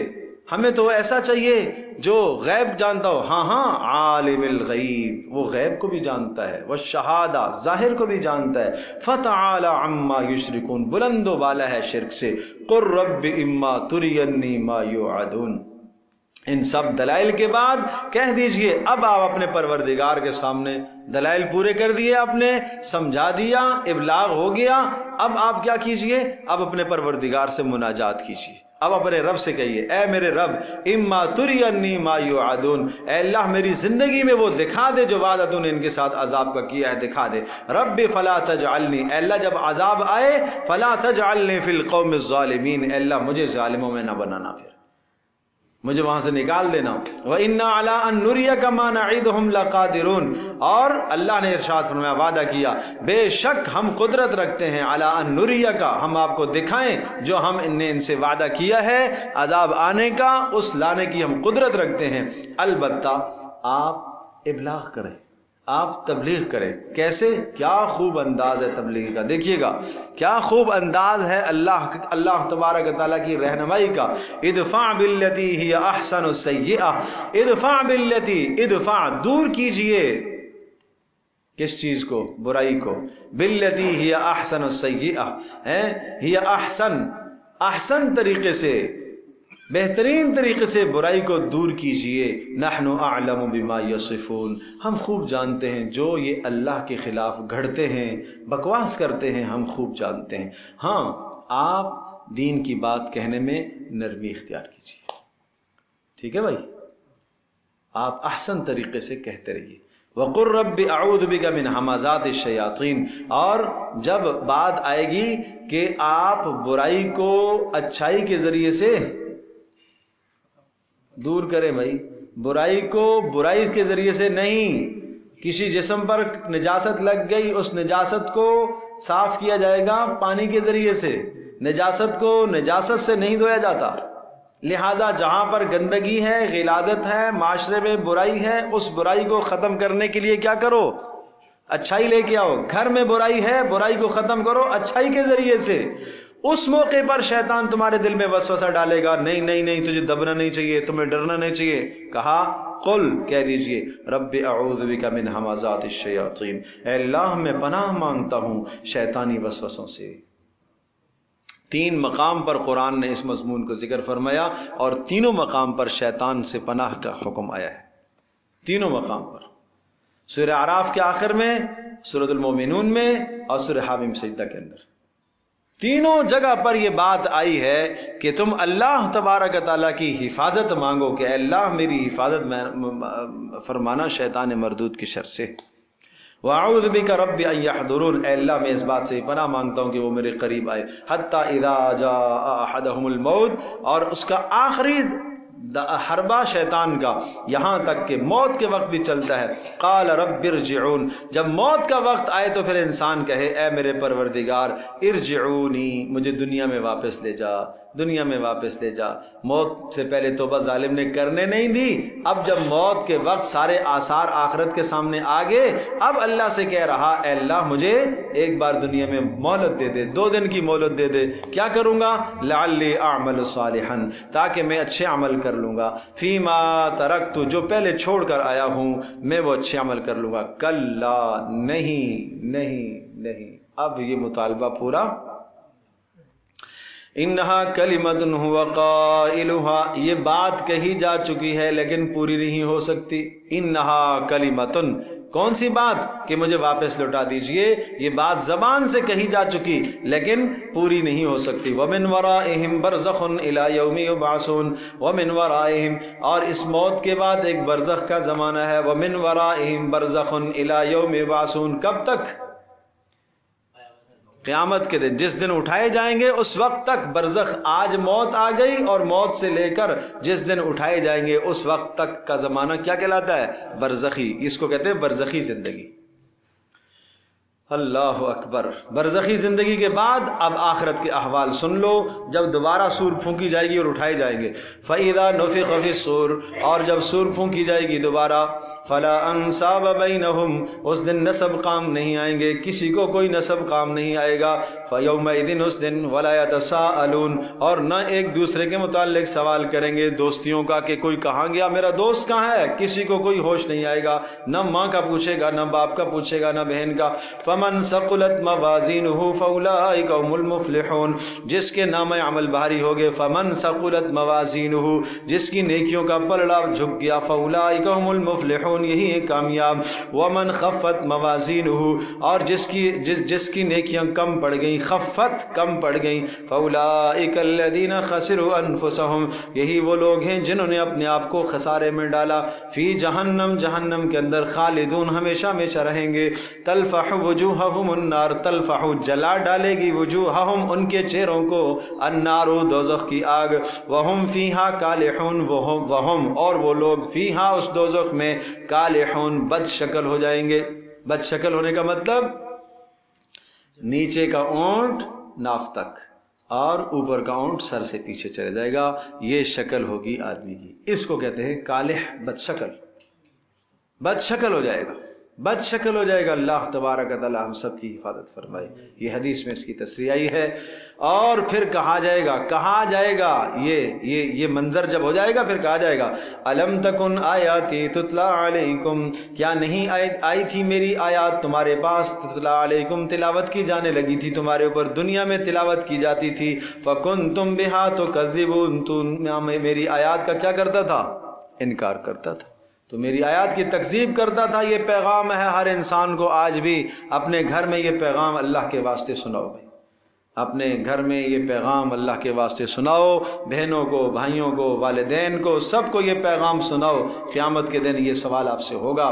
ہمیں تو ایسا چاہیے جو غیب جانتا ہو، ہاں عالم الغیب، وہ غیب کو بھی جانتا ہے، والشہادہ، ظاہر کو بھی جانتا ہے، فتعالی عما یشرکون، بلند و بالا ہے شرک سے، قل رب اما ترینی ما یوعدون، ان سب دلائل کے بعد کہہ دیجئے، اب آپ اپنے پروردگار کے سامنے دلائل پورے کر دیے، آپ نے سمجھا دیا، ابلاغ ہو گیا، اب آپ کیا کیجئے، اب اپنے پروردگار سے مناجات کیجئے، اب اپنے رب سے کہیے، اے میرے رب، اما ترینی ما یوعدون، اے اللہ میری زندگی میں وہ دکھا دے جو وعدہ تو نے ان کے ساتھ عذاب کا کیا ہے، دکھا دے، رب فلا تجعلنی، اے اللہ جب عذاب آئے، فلا تجعلنی فی القوم الظالمین، اے اللہ مجھے ظالموں میں نہ بنانا، پھر مجھے وہاں سے نکال دینا، وَإِنَّا عَلَىٰ أَن نُرِيَكَ مَا نَعِدُهُمْ لَقَادِرُونَ، اور اللہ نے ارشاد فرمایا، وعدہ کیا، بے شک ہم قدرت رکھتے ہیں، عَلَىٰ أَن نُرِيَكَ، ہم آپ کو دکھائیں جو ہم نے ان سے وعدہ کیا ہے عذاب آنے کا، اس لانے کی ہم قدرت رکھتے ہیں، البتہ آپ ابلاغ کریں، آپ تبلیغ کریں، کیسے، کیا خوب انداز ہے تبلیغ کا، دیکھیے گا کیا خوب انداز ہے اللہ تبارک و تعالیٰ کی رہنمائی کا، ادفع باللتی ہی احسن السیئہ، ادفع باللتی، ادفع دور کیجئے، کس چیز کو، برائی کو، باللتی ہی احسن السیئہ، ہی احسن طریقے سے، بہترین طریقے سے برائی کو دور کیجئے، نحن اعلم بما یصفون، ہم خوب جانتے ہیں جو یہ اللہ کے خلاف گھڑتے ہیں، بکواس کرتے ہیں، ہم خوب جانتے ہیں، ہاں آپ دین کی بات کہنے میں نرمی اختیار کیجیے. ٹھیک ہے بھائی، آپ احسن طریقے سے کہتے رہیے. وَقُلْ رَبِّ أَعُوذُ بِكَ مِنْ ہَمَزَاتِ الشَّيَاطِينِ. اور جب بات آئے گی کہ آپ برائی کو اچھائی کے ذریعے سے دور کریں، بھائی برائی کو برائی کے ذریعے سے نہیں. کسی جسم پر نجاست لگ گئی، اس نجاست کو صاف کیا جائے گا پانی کے ذریعے سے. نجاست کو نجاست سے نہیں دھویا جاتا. لہٰذا جہاں پر گندگی ہے، غلاظت ہے، معاشرے میں برائی ہے، اس برائی کو ختم کرنے کے لیے کیا کرو؟ اچھائی لے کے آؤ. گھر میں برائی ہے، برائی کو ختم کرو اچھائی کے ذریعے سے. اس موقع پر شیطان تمہارے دل میں وسوسہ ڈالے گا، نہیں نہیں نہیں، تجھے دبنا نہیں چاہیے، تمہیں ڈرنا نہیں چاہیے. کہا قل، کہہ دیجئے رب اعوذ بک من ہمزات الشیاطین، اے اللہ میں پناہ مانگتا ہوں شیطانی وسوسوں سے. 3 مقام پر قرآن نے اس مضمون کو ذکر فرمایا اور تینوں مقام پر شیطان سے پناہ کا حکم آیا ہے. تینوں مقام پر، سورہ اعراف کے آخر میں، سورۃ المومنون میں اور سورہ حامیم سجدہ کے اندر. تینوں جگہ پر یہ بات آئی ہے کہ تم اللہ تبارک تعالیٰ کی حفاظت مانگو کہ اے اللہ میری حفاظت فرمانا شیطان مردود کی شر سے. وَأَعُوذُ بِكَ رَبِّ أَن يَحْضُرُونَ، اے اللہ میں اس بات سے پناہ مانگتا ہوں کہ وہ میرے قریب آئے. حَتَّى إِذَا جَاءَ أَحَدَهُمُ الْمَوْتُ، اور اس کا آخری حربہ شیطان کا یہاں تک کہ موت کے وقت بھی چلتا ہے. قال رب ارجعون، جب موت کا وقت آئے تو پھر انسان کہے اے میرے پروردگار ارجعونی، مجھے دنیا میں واپس لے جا، دنیا میں واپس لے جا. موت سے پہلے توبہ ظالم نے کرنے نہیں دی. اب جب موت کے وقت سارے آثار آخرت کے سامنے آ گئے، اب اللہ سے کہہ رہا اے اللہ مجھے ایک بار دنیا میں مہلت دے دے، 2 دن کی مہلت دے دے. کیا کروں گا؟ لعلی اعمل صالحا، تاکہ میں اچھے عمل کر لوں گا. فیما ترکت، جو پہلے چھوڑ کر آیا ہوں میں وہ اچھے عمل کر لوں گا. کلا، نہیں نہیں نہیں. اب یہ مطالبہ پورا. انہا کلمۃ هو قائلها، یہ بات کہی جا چکی ہے لیکن پوری نہیں ہو سکتی. انہا کلمۃ، کون سی بات؟ کہ مجھے واپس لوٹا دیجئے. یہ بات زبان سے کہی جا چکی لیکن پوری نہیں ہو سکتی. ومن ورائہم برزخ الی یوم یبعثون، ومن ورائہم، اور اس موت کے بعد ایک برزخ کا زمانہ ہے. ومن ورائہم برزخ الی یوم یبعثون، کب تک؟ قیامت کے دن، جس دن اٹھائے جائیں گے اس وقت تک برزخ. آج موت آ گئی اور موت سے لے کر جس دن اٹھائے جائیں گے اس وقت تک کا زمانہ کیا کہلاتا ہے؟ برزخی. اس کو کہتے ہیں برزخی زندگی. اللہ اکبر. برزخی زندگی کے بعد اب آخرت کے احوال سن لو. جب دوبارہ سور پھونکی جائے گی اور اٹھائے جائیں گے. فَإِذَا نُفِخَ فِي الصُّورِ، اور جب سور پھونکی جائے گی دوبارہ. فَلَا أَنْسَابَ بَيْنَهُمْ، اس دن نسب کام نہیں آئیں گے، کسی کو کوئی نسب کام نہیں آئے گا. فَيَوْمَئِذٍ، اس دن. وَلَا يَتَسَاءَلُونَ، اور نہ ایک دوسرے کے متعلق سوال کریں گے دوستیوں کا کہ کوئی کہاں گیا، میرا دوست کہاں ہے. کسی کو کوئی ہوش نہیں آئے گا، نہ ماں کا پوچھے گا، نہ باپ کا پوچھے گا، نہ بہن کا. فَمَنْ ثَقُلَتْ مَوَازِينُهُ فَأُولَٰئِكَ هُمُ الْمُفْلِحُونَ، جس کے نامہ عمل بھاری ہو گئے. فَمَنْ ثَقُلَتْ مَوَازِينُهُ، جس کی نیکیوں کا پلڑا جھک گیا. فَأُولَٰئِكَ هُمُ الْمُفْلِحُونَ، یہی ہے کامیاب. وَمَنْ خَفَّتْ مَوَازِينُهُ، اور جس کی نیکیاں کم پڑ گئیں، خفت کم پڑ گئیں. فَأُولَٰئِكَ الَّذِينَ خَسِرُوا أَنفُسَهُمْ، یہی وہ لوگ ہیں جنہوں نے اپنے آپ کو خسارے میں ڈالا. فی جہنم، جہنم کے اندر. خالدون، ہمیشہ ہمیشہ رہیں گے. تلفح وجوہہم النار، تلفح، جلا ڈالے گی. وجوہہم، ان کے چہروں کو. النار، دوزخ کی آگ. وہم فیہا کالحون، وہم، اور وہ لوگ. فیہا، اس دوزخ میں. کالحون، بد شکل ہو جائیں گے. بد شکل ہونے کا مطلب نیچے کا اونٹ ناف تک اور اوپر کا اونٹ سر سے پیچھے چلے جائے گا. یہ شکل ہوگی آدمی کی. اس کو کہتے ہیں کالح، بد شکل. بد شکل ہو جائے گا، بد شکل ہو جائے گا. اللہ تبارک تعالی ہم سب کی حفاظت فرمائے. یہ حدیث میں اس کی تصریح آئی ہے. اور پھر کہا جائے گا یہ منظر جب ہو جائے گا پھر کہا جائے گا الم تکن آیاتی تتلا علیکم، کیا نہیں آئی تھی میری آیات تمہارے پاس. تتلا علیکم، تلاوت کی جانے لگی تھی تمہارے اوپر، دنیا میں تلاوت کی جاتی تھی. فکنتم بہا تکذبون، تو میری آیات کا کیا کرتا تھا؟ انکار کرتا تھا. تو میری آیات کی تکذیب کرتا تھا. یہ پیغام ہے ہر انسان کو آج بھی اپنے گھر میں یہ پیغام اللہ کے واسطے سناؤ بھائی. اپنے گھر میں یہ پیغام اللہ کے واسطے سناؤ، بہنوں کو، بھائیوں کو، والدین کو، سب کو یہ پیغام سناؤ۔ قیامت کے دن یہ سوال آپ سے ہوگا۔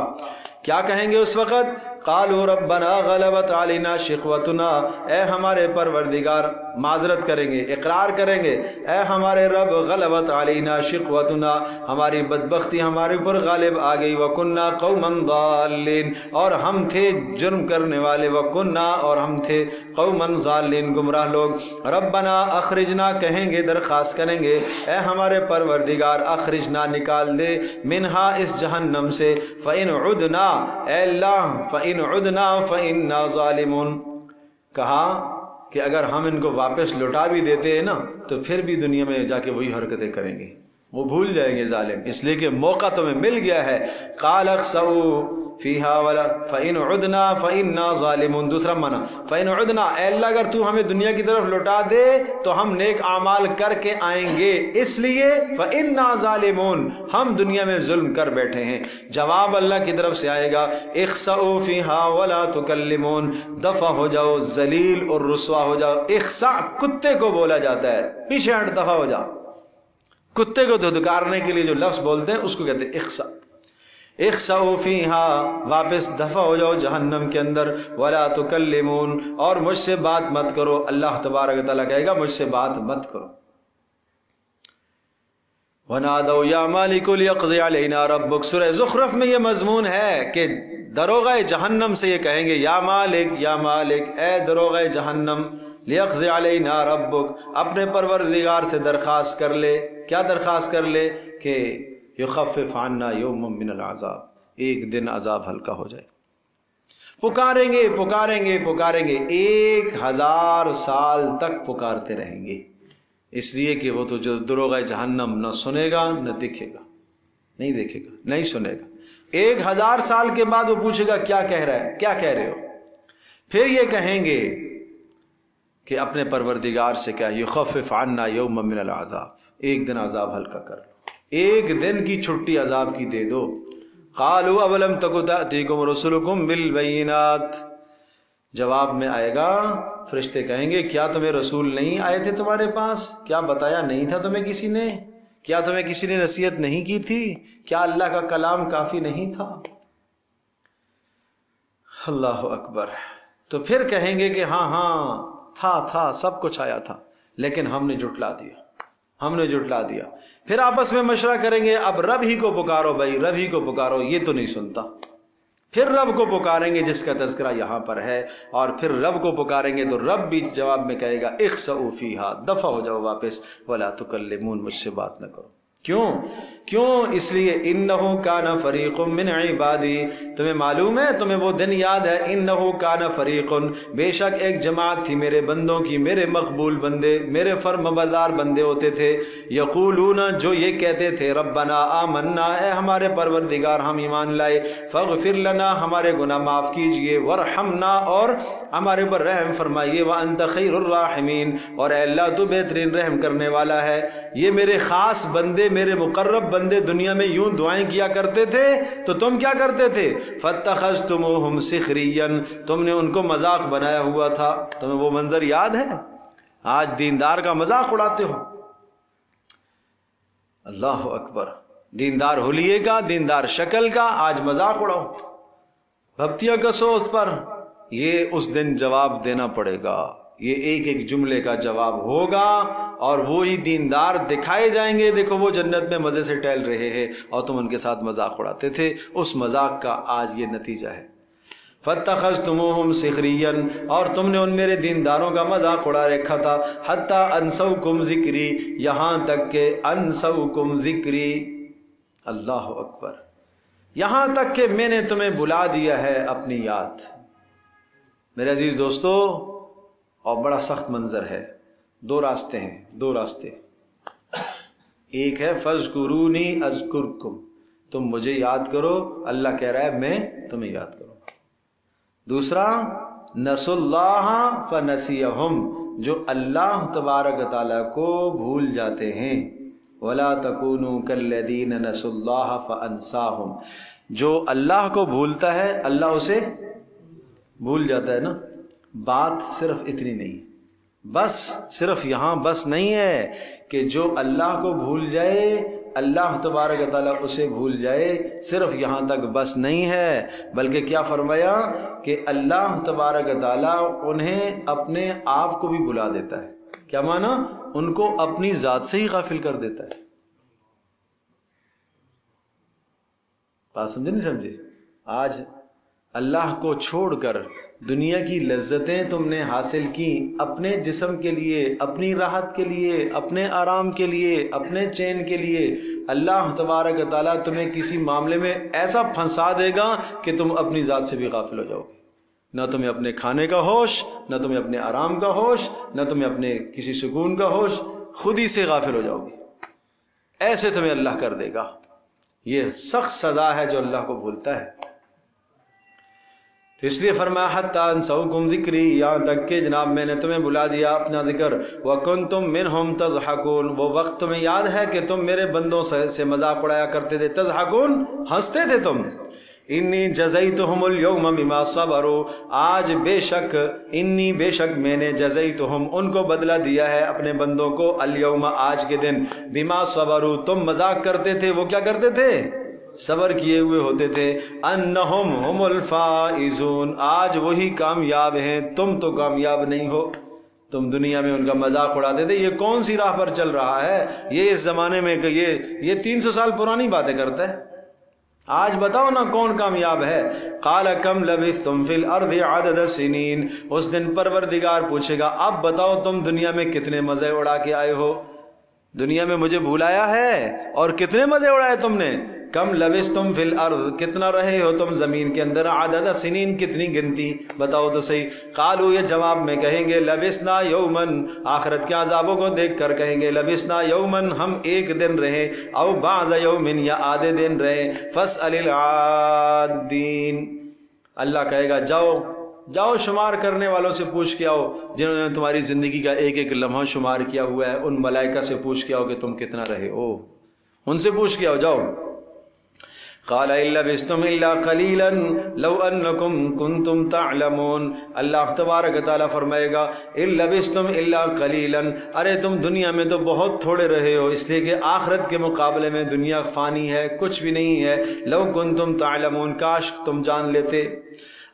کیا کہیں گے اس وقت؟ قالوا ربنا غلبت علینا شقوتنا، اے ہمارے پروردگار، معذرت کریں گے، اقرار کریں گے، اے ہمارے رب، غلبت علینا شقوتنا، ہماری بدبختی ہمارے اوپر غالب آ گئی، وکننا قوما ضالین، اور ہم تھے جرم کرنے والے، وکننا، اور ہم تھے قوما ضالین، گمراہ لوگ۔ ربنا اخرجنا، کہیں گے، درخواست کریں گے، اے ہمارے پروردگار، اخرجنا، نکال دے، منہا، اس جہنم سے، فإن عدنا، اے اللہ، فإن عدنا فإنا ظالمون، کہا کہ اگر ہم ان کو واپس لوٹا بھی دیتے ہیں نا تو پھر بھی دنیا میں جا کے وہی حرکتیں کریں گے، وہ بھول جائیں گے ظالم، اس لیے کہ موقع تمہیں مل گیا ہے۔ قال اخسؤوا فیہا ولا فإن عدنا فإنا ظالمون، دوسرا معنی فإن عدنا، اے اللہ اگر تو ہمیں دنیا کی طرف لوٹا دے تو ہم نیک اعمال کر کے آئیں گے، اس لیے فإنا ظالمون، ہم دنیا میں ظلم کر بیٹھے ہیں۔ جواب اللہ کی طرف سے آئے گا، اخسؤوا فیہا ولا تکلمون، دفع ہو جاؤ، ذلیل اور رسوا ہو جاؤ۔ اخسأ کتے کو بولا جاتا ہے، پیچھے ہٹ، دفع ہو جا۔ کتے کو دھدکارنے کے لیے جو لفظ بولتے ہیں اس کو کہتے ہیں اخسأ۔ اخسؤوا فیہا، واپس دفع ہو جاؤ جہنم کے اندر، ولا تکلمون، اور مجھ سے بات مت کرو۔ اللہ تبارک و تعالیٰ کہے گا مجھ سے بات مت کرو۔ وَنَادَوْا يَا مَالِكُ لِيَقْضِيَ عَلَيْنَا رَبُّكَ، سورہ زخرف میں یہ مضمون ہے کہ دروغہ جہنم سے یہ کہیں گے، یا مالک، یا مالک، اے دروغہ جہنم، لِيَقْضِيَ عَلَيْنَا رَبُّكَ، اپنے پروردگار سے درخواست کر لے۔ کیا درخواست کر لے؟ کہ یخفف عنا یوما من العذاب، ایک دن عذاب ہلکا ہو جائے۔ پکاریں گے، پکاریں گے، پکاریں گے، 1000 سال تک پکارتے رہیں گے، اس لیے کہ وہ تو جو دروغہ جہنم نہ سنے گا نہ دیکھے گا، نہیں دیکھے گا، نہیں سنے گا۔ 1000 سال کے بعد وہ پوچھے گا کیا کہہ رہا ہے، کیا کہہ رہے ہو؟ پھر یہ کہیں گے کہ اپنے پروردگار سے کیا، یخفف عنا یوما من العذاب، ایک دن عذاب ہلکا کر لو، ایک دن کی چھٹی عذاب کی دے دو۔ قالوا اولم تک تأتیکم رسلکم بالبینات، جواب میں آئے گا، فرشتے کہیں گے کیا تمہیں رسول نہیں آئے تھے تمہارے پاس؟ کیا بتایا نہیں تھا تمہیں کسی نے؟ کیا تمہیں کسی نے نصیحت نہیں کی تھی؟ کیا اللہ کا کلام کافی نہیں تھا؟ اللہ اکبر۔ تو پھر کہیں گے کہ ہاں ہاں تھا، سب کچھ آیا تھا، لیکن ہم نے جھٹلا دیا، ہم نے جھٹلا دیا۔ پھر آپس میں مشورہ کریں گے، اب رب ہی کو پکارو بھائی، رب ہی کو پکارو، یہ تو نہیں سنتا۔ پھر رب کو پکاریں گے جس کا تذکرہ یہاں پر ہے، اور پھر رب کو پکاریں گے تو رب بھی جواب میں کہے گا اخسؤوا فیہا، دفع ہو جاؤ واپس، ولا تکلمون، مجھ سے بات نہ کرو۔ کیوں؟ اس لیے انہو کان فریق من عبادی، تمہیں معلوم ہے، تمہیں وہ دن یاد ہے، انہو کان فریق، بے شک ایک جماعت تھی میرے بندوں کی، میرے مقبول بندے، میرے فرمانبردار بندے ہوتے تھے، یقولون، جو یہ کہتے تھے، ربنا آمنا، اے ہمارے پروردگار ہم ایمان لائے، فاغفر لنا، ہمارے گناہ معاف کیجئے، ورحمنا، اور ہمارے پر رحم فرمائیے، وانت خیر الراحمین، اور اے اللہ تو بہترین رحم کرنے والا ہے۔ یہ میرے خاص بندے، میرے مقرب بندے دنیا میں یوں دعائیں کیا کرتے تھے، تو تم کیا کرتے تھے؟ فاتخذتموہم سخریا، تم نے ان کو مذاق بنایا ہوا تھا۔ تمہیں وہ منظر یاد ہے؟ آج دیندار کا مذاق اڑاتے ہو۔ اللہ اکبر، دیندار حلیے کا، دیندار شکل کا آج مذاق اڑاؤ، بھپتیاں کسو اس پر۔ یہ اس دن جواب دینا پڑے گا، یہ ایک ایک جملے کا جواب ہوگا، اور وہی دیندار دکھائے جائیں گے، دیکھو وہ جنت میں مزے سے ٹہل رہے ہیں اور تم ان کے ساتھ مذاق اڑاتے تھے، اس مذاق کا آج یہ نتیجہ ہے۔ فاتخذتموہم سخریا، اور تم نے ان میرے دینداروں کا مذاق اڑا رکھا تھا، حتی انسوکم ذکری، یہاں تک کہ انسوکم ذکری، اللہ اکبر، یہاں تک کہ میں نے تمہیں بلا دیا ہے اپنی یاد۔ میرے عزیز دوستو، اور بڑا سخت منظر ہے، دو راستے ہیں، دو راستے، ایک ہے فاذکرونی اذکرکم، تم مجھے یاد کرو، اللہ کہہ رہا ہے میں تمہیں یاد کروں۔ دوسرا نسوا اللہ فنسیہم، جو اللہ تبارک و تعالیٰ کو بھول جاتے ہیں، ولا تکونوا کالذین نسوا اللہ فانساہم، جو اللہ کو بھولتا ہے اللہ اسے بھول جاتا ہے نا۔ بات صرف اتنی نہیں، بس صرف یہاں بس نہیں ہے کہ جو اللہ کو بھول جائے اللہ تبارک و تعالیٰ اسے بھول جائے، صرف یہاں تک بس نہیں ہے، بلکہ کیا فرمایا کہ اللہ تبارک و تعالیٰ انہیں اپنے آپ کو بھی بھلا دیتا ہے۔ کیا معنی؟ ان کو اپنی ذات سے ہی غافل کر دیتا ہے۔ بات سمجھے نہیں سمجھے؟ آج اللہ کو چھوڑ کر دنیا کی لذتیں تم نے حاصل کی اپنے جسم کے لیے، اپنی راحت کے لیے، اپنے آرام کے لیے، اپنے چین کے لیے، اللہ تبارک و تعالیٰ تمہیں کسی معاملے میں ایسا پھنسا دے گا کہ تم اپنی ذات سے بھی غافل ہو جاؤ گے۔ نہ تمہیں اپنے کھانے کا ہوش، نہ تمہیں اپنے آرام کا ہوش، نہ تمہیں اپنے کسی سکون کا ہوش، خود ہی سے غافل ہو جاؤ گے۔ ایسے تمہیں اللہ کر دے گا۔ یہ سخت سزا ہے جو اللہ کو بھولتا ہے۔ تو اس لیے فرمایا حتی انسوکم ذکری، یہاں تک کہ جناب میں نے تمہیں بلا دیا اپنا ذکر، وکنتم منہم تضحکون، وہ وقت تمہیں یاد ہے کہ تم میرے بندوں سے مذاق اڑایا کرتے تھے، تضحکون ہنستے تھے تم۔ انی جزیتہم اليوم بما صبروا، آج بے شک میں نے جزیتہم ان کو بدلہ دیا ہے اپنے بندوں کو، اليوم آج کے دن، بما صبروا تم مذاق کرتے تھے، وہ کیا کرتے تھے؟ صبر کیے ہوئے ہوتے تھے، انہم ہم الفائزون، آج وہی کامیاب ہیں، تم تو کامیاب نہیں ہو۔ تم دنیا میں ان کا مذاق اڑاتے تھے، یہ کون سی راہ پر چل رہا ہے؟ یہ اس زمانے میں کہ یہ 300 سال پرانی باتیں کرتا ہے۔ آج بتاؤ نا کون کامیاب ہے؟ قال کم لبثتم فی الارض عدد سنین، اس دن پروردگار پوچھے گا اب بتاؤ تم دنیا میں کتنے مزے اڑا کے آئے ہو؟ دنیا میں مجھے بھولایا ہے اور کتنے مزے اڑائے تم نے؟ کم لبثتم فی الارض، کتنا رہے ہو تم زمین کے اندر، عدد سنین کتنی گنتی، بتاؤ تو صحیح۔ قالوا، یہ جواب میں کہیں گے، لبثنا یومن، آخرت کے عذابوں کو دیکھ کر کہیں گے، لبثنا یومن، ہم ایک دن رہے، او بعض یومن، یا آدھے دن رہے، فاسأل العادین، اللہ کہے گا جاؤ شمار کرنے والوں سے پوچھ کے آؤ جنہوں نے تمہاری زندگی کا ایک ایک لمحہ شمار کیا ہوا ہے، ان ملائکہ سے پوچھ کے آؤ کہ تم کتنا رہے ہو، ان سے پوچھ کے آؤ، جاؤ۔ قال ان لبثتم الا قليلا لو انکم کنتم تعلمون، اللہ تبارک تعالیٰ فرمائے گا ان لبثتم الا قليلا، ارے تم دنیا میں تو بہت تھوڑے رہے ہو، اس لیے کہ آخرت کے مقابلے میں دنیا فانی ہے، کچھ بھی نہیں ہے، لو کنتم تعلمون، کاش تم جان لیتے۔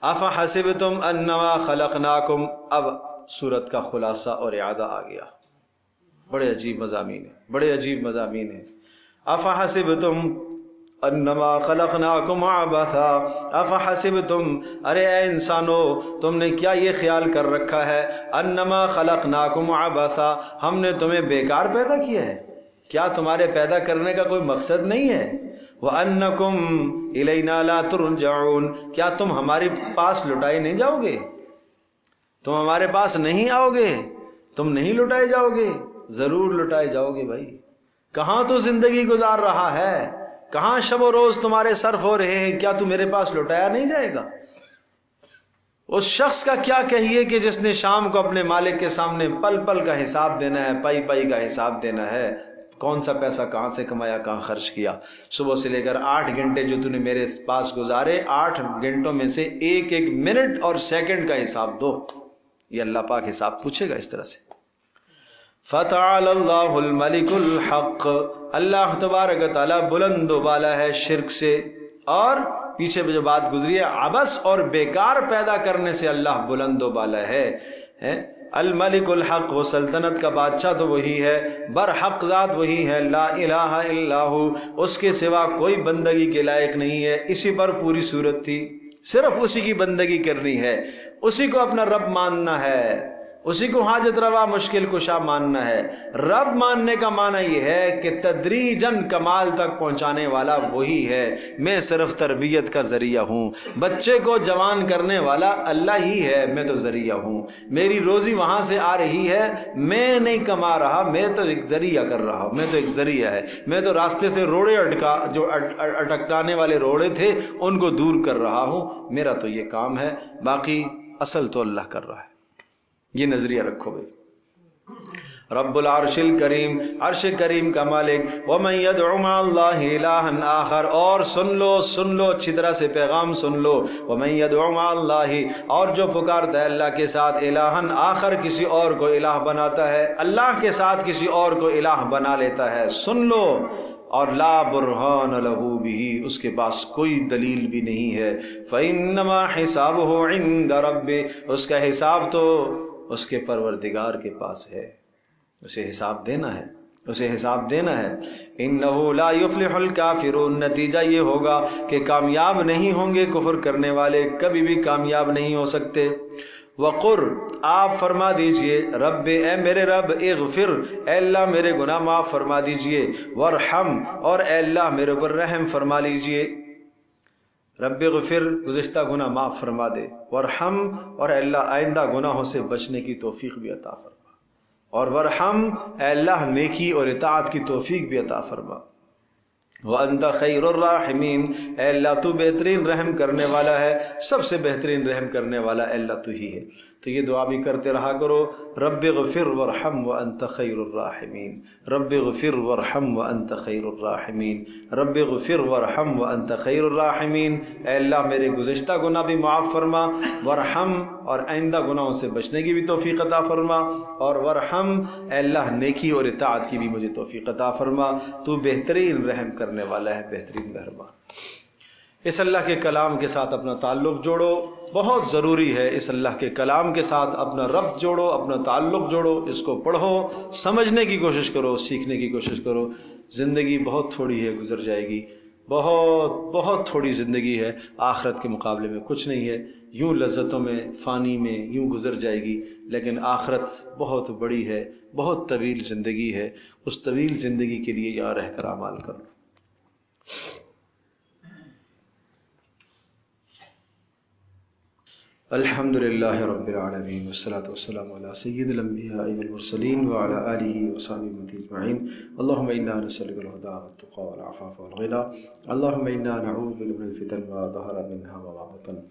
افحسبتم انما خلقناکم، اب سورت کا خلاصہ اور اعادہ آ گیا، بڑے عجیب مضامین ہیں، بڑے عجیب مضامین ہیں۔ افحسبتم انما خلقناکم عبثا، افحسبتم، ارے اے انسانو تم نے کیا یہ خیال کر رکھا ہے، انما خلقناکم عبثا، ہم نے تمہیں بیکار پیدا کیا ہے؟ کیا تمہارے پیدا کرنے کا کوئی مقصد نہیں ہے؟ وَأَنَّكُمْ إِلَيْنَا لَا تُرْجَعُونَ، کیا تم ہمارے پاس لٹائے نہیں جاؤ گے؟ تم ہمارے پاس نہیں آؤ گے، تم نہیں لٹائے جاؤ گے؟ ضرور لٹائے جاؤ گے بھائی۔ کہاں تو زندگی گزار رہا ہے، کہاں شب و روز تمہارے صرف ہو رہے ہیں، کیا تو میرے پاس لٹایا نہیں جائے گا؟ اس شخص کا کیا کہیے کہ جس نے شام کو اپنے مالک کے سامنے پل پل کا حساب دینا ہے، پائی پائی کا حساب دینا ہے، کون سا پیسہ کہاں سے کمایا، کہاں خرچ کیا، صبح سے لے کر 8 گھنٹے جو تو نے میرے پاس گزارے، 8 گھنٹوں میں سے ایک ایک منٹ اور سیکنڈ کا حساب دو، یہ اللہ پاک حساب پوچھے گا اس طرح سے۔ فتعال اللہ الملک الحق، اللہ تبارک و تعالیٰ بلند و بالا ہے شرک سے، اور پیچھے جو بات گزری ہے عبث اور بیکار پیدا کرنے سے اللہ بلند و بالا ہے۔ الملک الحق، وہ سلطنت کا بادشاہ تو وہی ہے، برحق ذات وہی ہے، لا الہ الا ہو، اس کے سوا کوئی بندگی کے لائق نہیں ہے۔ اسی پر پوری صورت تھی، صرف اسی کی بندگی کرنی ہے، اسی کو اپنا رب ماننا ہے، اسی کو حاجت روا مشکل کشا ماننا ہے۔ رب ماننے کا معنی یہ ہے کہ تدریجاً کمال تک پہنچانے والا وہی ہے، میں صرف تربیت کا ذریعہ ہوں، بچے کو جوان کرنے والا اللہ ہی ہے، میں تو ذریعہ ہوں، میری روزی وہاں سے آ رہی ہے، میں نہیں کما رہا، میں تو ایک ذریعہ کر رہا ہوں، میں تو ایک ذریعہ ہے، میں تو راستے سے روڑے جو اٹکانے والے روڑے تھے ان کو دور کر رہا ہوں، میرا تو یہ کام ہے، باقی اصل تو اللہ کر رہا ہے۔ یہ نظریہ رکھو بھائی۔ رب العرش الکریم، عرش کریم کا مالک، ومن يدعو مع اللہ الہا آخر، اور سن لو اچھی طرح سے پیغام سن لو، ومن يدعو مع اللہ، اور جو پکارتا ہے اللہ کے ساتھ الہا آخر، کسی اور کو الہ بناتا ہے، اللہ کے ساتھ کسی اور کو الہ بنا لیتا ہے، سن لو، اور لا برہان لہ بہ، اس کے پاس کوئی دلیل بھی نہیں ہے، فإنما حسابہ عند ربہ، اس کا حساب تو اس کے پروردگار کے پاس ہے، اسے حساب دینا ہے، اسے حساب دینا ہے۔ انہ لا یفلح الکافرون، نتیجہ یہ ہوگا کہ کامیاب نہیں ہوں گے کفر کرنے والے، کبھی بھی کامیاب نہیں ہو سکتے۔ وقر، آپ فرما دیجئے، رب، اے میرے رب، اغفر، اے اللہ میرے گناہ معاف فرما دیجئے، ورحم، اور اے اللہ میرے اوپر رحم فرما لیجئے۔ رب اغفر، گزشتہ گناہ معاف فرما دے، ورحم، اور اے اللہ آئندہ گناہوں سے بچنے کی توفیق بھی عطا فرما، اور ورحم، اے اللہ نیکی اور اطاعت کی توفیق بھی عطا فرما۔ وَأَنْتَ خَيْرُ الرَّاحِمِينَ، اے اللہ تو بہترین رحم کرنے والا ہے، سب سے بہترین رحم کرنے والا اے اللہ تو ہی ہے۔ تو یہ دعا بھی کرتے رہا کرو، رب اغفر ورحم وانت خیر الراحمین، رب اغفر ورحم وانت خیر الراحمین، رب اغفر ورحم وانت خیر الراحمین۔ اے اللہ میرے گزشتہ گناہ بھی معاف فرما، ورحم، اور آئندہ گناہوں سے بچنے کی بھی توفیق عطا فرما، اور ورحم، اے اللہ نیکی اور اطاعت کی بھی مجھے توفیق عطا فرما، تو بہترین رحم کرنے والا ہے، بہترین مہربان۔ اس اللہ کے کلام کے ساتھ اپنا تعلق جوڑو، بہت ضروری ہے، اس اللہ کے کلام کے ساتھ اپنا ربط جوڑو، اپنا تعلق جوڑو، اس کو پڑھو، سمجھنے کی کوشش کرو، سیکھنے کی کوشش کرو۔ زندگی بہت تھوڑی ہے، گزر جائے گی، بہت تھوڑی زندگی ہے، آخرت کے مقابلے میں کچھ نہیں ہے، یوں لذتوں میں، فانی میں یوں گزر جائے گی، لیکن آخرت بہت بڑی ہے، بہت طویل زندگی ہے، اس طویل زندگی کے لیے یہاں رہ کر اعمال کرو۔ الحمد للہ رب العالمین، والصلاة والسلام علی سید الانبیاء والمرسلین وعلی آلہ وصحبہ اجمعین۔ اللہم انا نسألک الہدی والتقی والعفاف والغنی، اللہم انا نعوذ بک من الفتن ما ظہر منها وما بطن،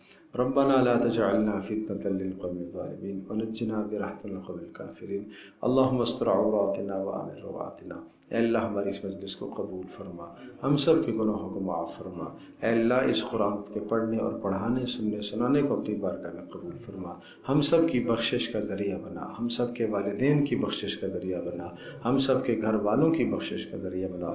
ربنا لا تجعلنا فتنة للقوم الظالمین ونجنا برحمتک من القوم الکافرین، اللہم استر عوراتنا وآمن روعاتنا۔ اے اللہ ہماری اس مجلس کو قبول فرما، ہم سب کے گناہوں کو معاف فرما۔ اے اللہ اس قرآن کے پڑھنے اور پڑھانے، سننے سنانے کو اپنی بارگاہ میں قبول فرما، ہم سب کی بخشش کا ذریعہ بنا، ہم سب کے والدین کی بخشش کا ذریعہ بنا، ہم سب کے گھر والوں کی بخشش کا ذریعہ بنا،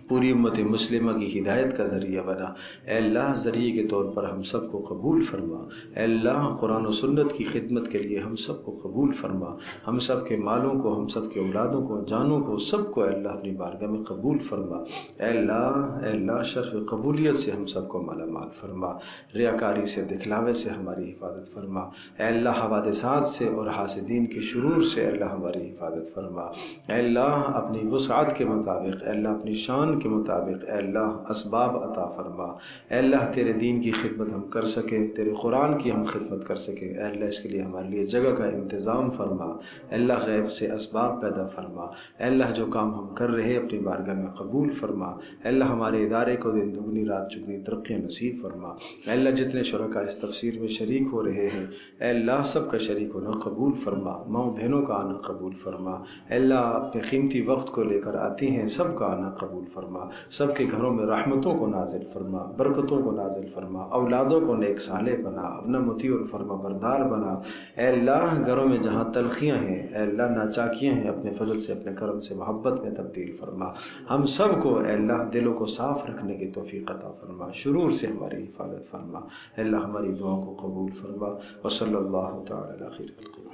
پوری امت مسلمہ کی ہدایت کا ذریعہ بنا۔ اے اللہ ذریعے کے طور پر ہم سب کو قبول فرما۔ اے اللہ قرآن و سنت کی خدمت کے لیے ہم سب کو قبول فرما، ہم سب کے مالوں کو، ہم سب کے اولادوں کو، جانوں کو، سب کو اے اللہ اپنی بارگاہ میں قبول فرما۔ اے اللہ شرف قبولیت سے ہم سب کو مالا مال فرما، ریاکاری سے، دکھلاوے سے ہماری حفاظت فرما۔ اے اللہ حوادثات سے اور حاسدین کے شرور سے اے اللہ ہماری حفاظت فرما۔ اے اللہ اپنی وسعت کے مطابق، اے اللہ اپنی شان کے مطابق اے اللہ اسباب عطا فرما۔ اے اللہ تیرے دین کی خدمت ہم کر سکیں، تیرے قرآن کی ہم خدمت کر سکیں، اے اللہ اس کے لیے ہمارے لیے جگہ کا انتظام فرما۔ اے اللہ غیب سے اسباب پیدا فرما۔ اے اللہ جو کام ہم کر رہے اپنی بارگاہ میں قبول فرما۔ اے اللہ ہمارے ادارے کو دن دگنی رات چگنی ترقی نصیب فرما۔ اے اللہ جتنے شرکاء اس تفسیر میں شریک ہو رہے ہیں اے اللہ سب کا شریک ہونا قبول فرما، ماؤں بہنوں کا آنا قبول فرما۔ اے اللہ اپنے قیمتی وقت کو لے کر آتی ہیں سب کا آنا قبول فرما، سب کے گھروں میں رحمتوں کو نازل فرما، برکتوں کو نازل فرما، اولادوں کو نیک صالح بنا، اپنا مطیع اور فرما بردار بنا۔ اے اللہ گھروں میں جہاں تلخیاں ہیں اے اللہ ناچاکیاں ہیں، اپنے فضل سے اپنے کرم سے محبت میں تبدیل فرما۔ ہم سب کو اے اللہ دلوں کو صاف رکھنے کی توفیق عطا فرما، شرور سے ہماری حفاظت فرما۔ اے اللہ ہماری دعاؤں کو قبول فرما، وصلی اللہ تعالی علی خیر خلقہ۔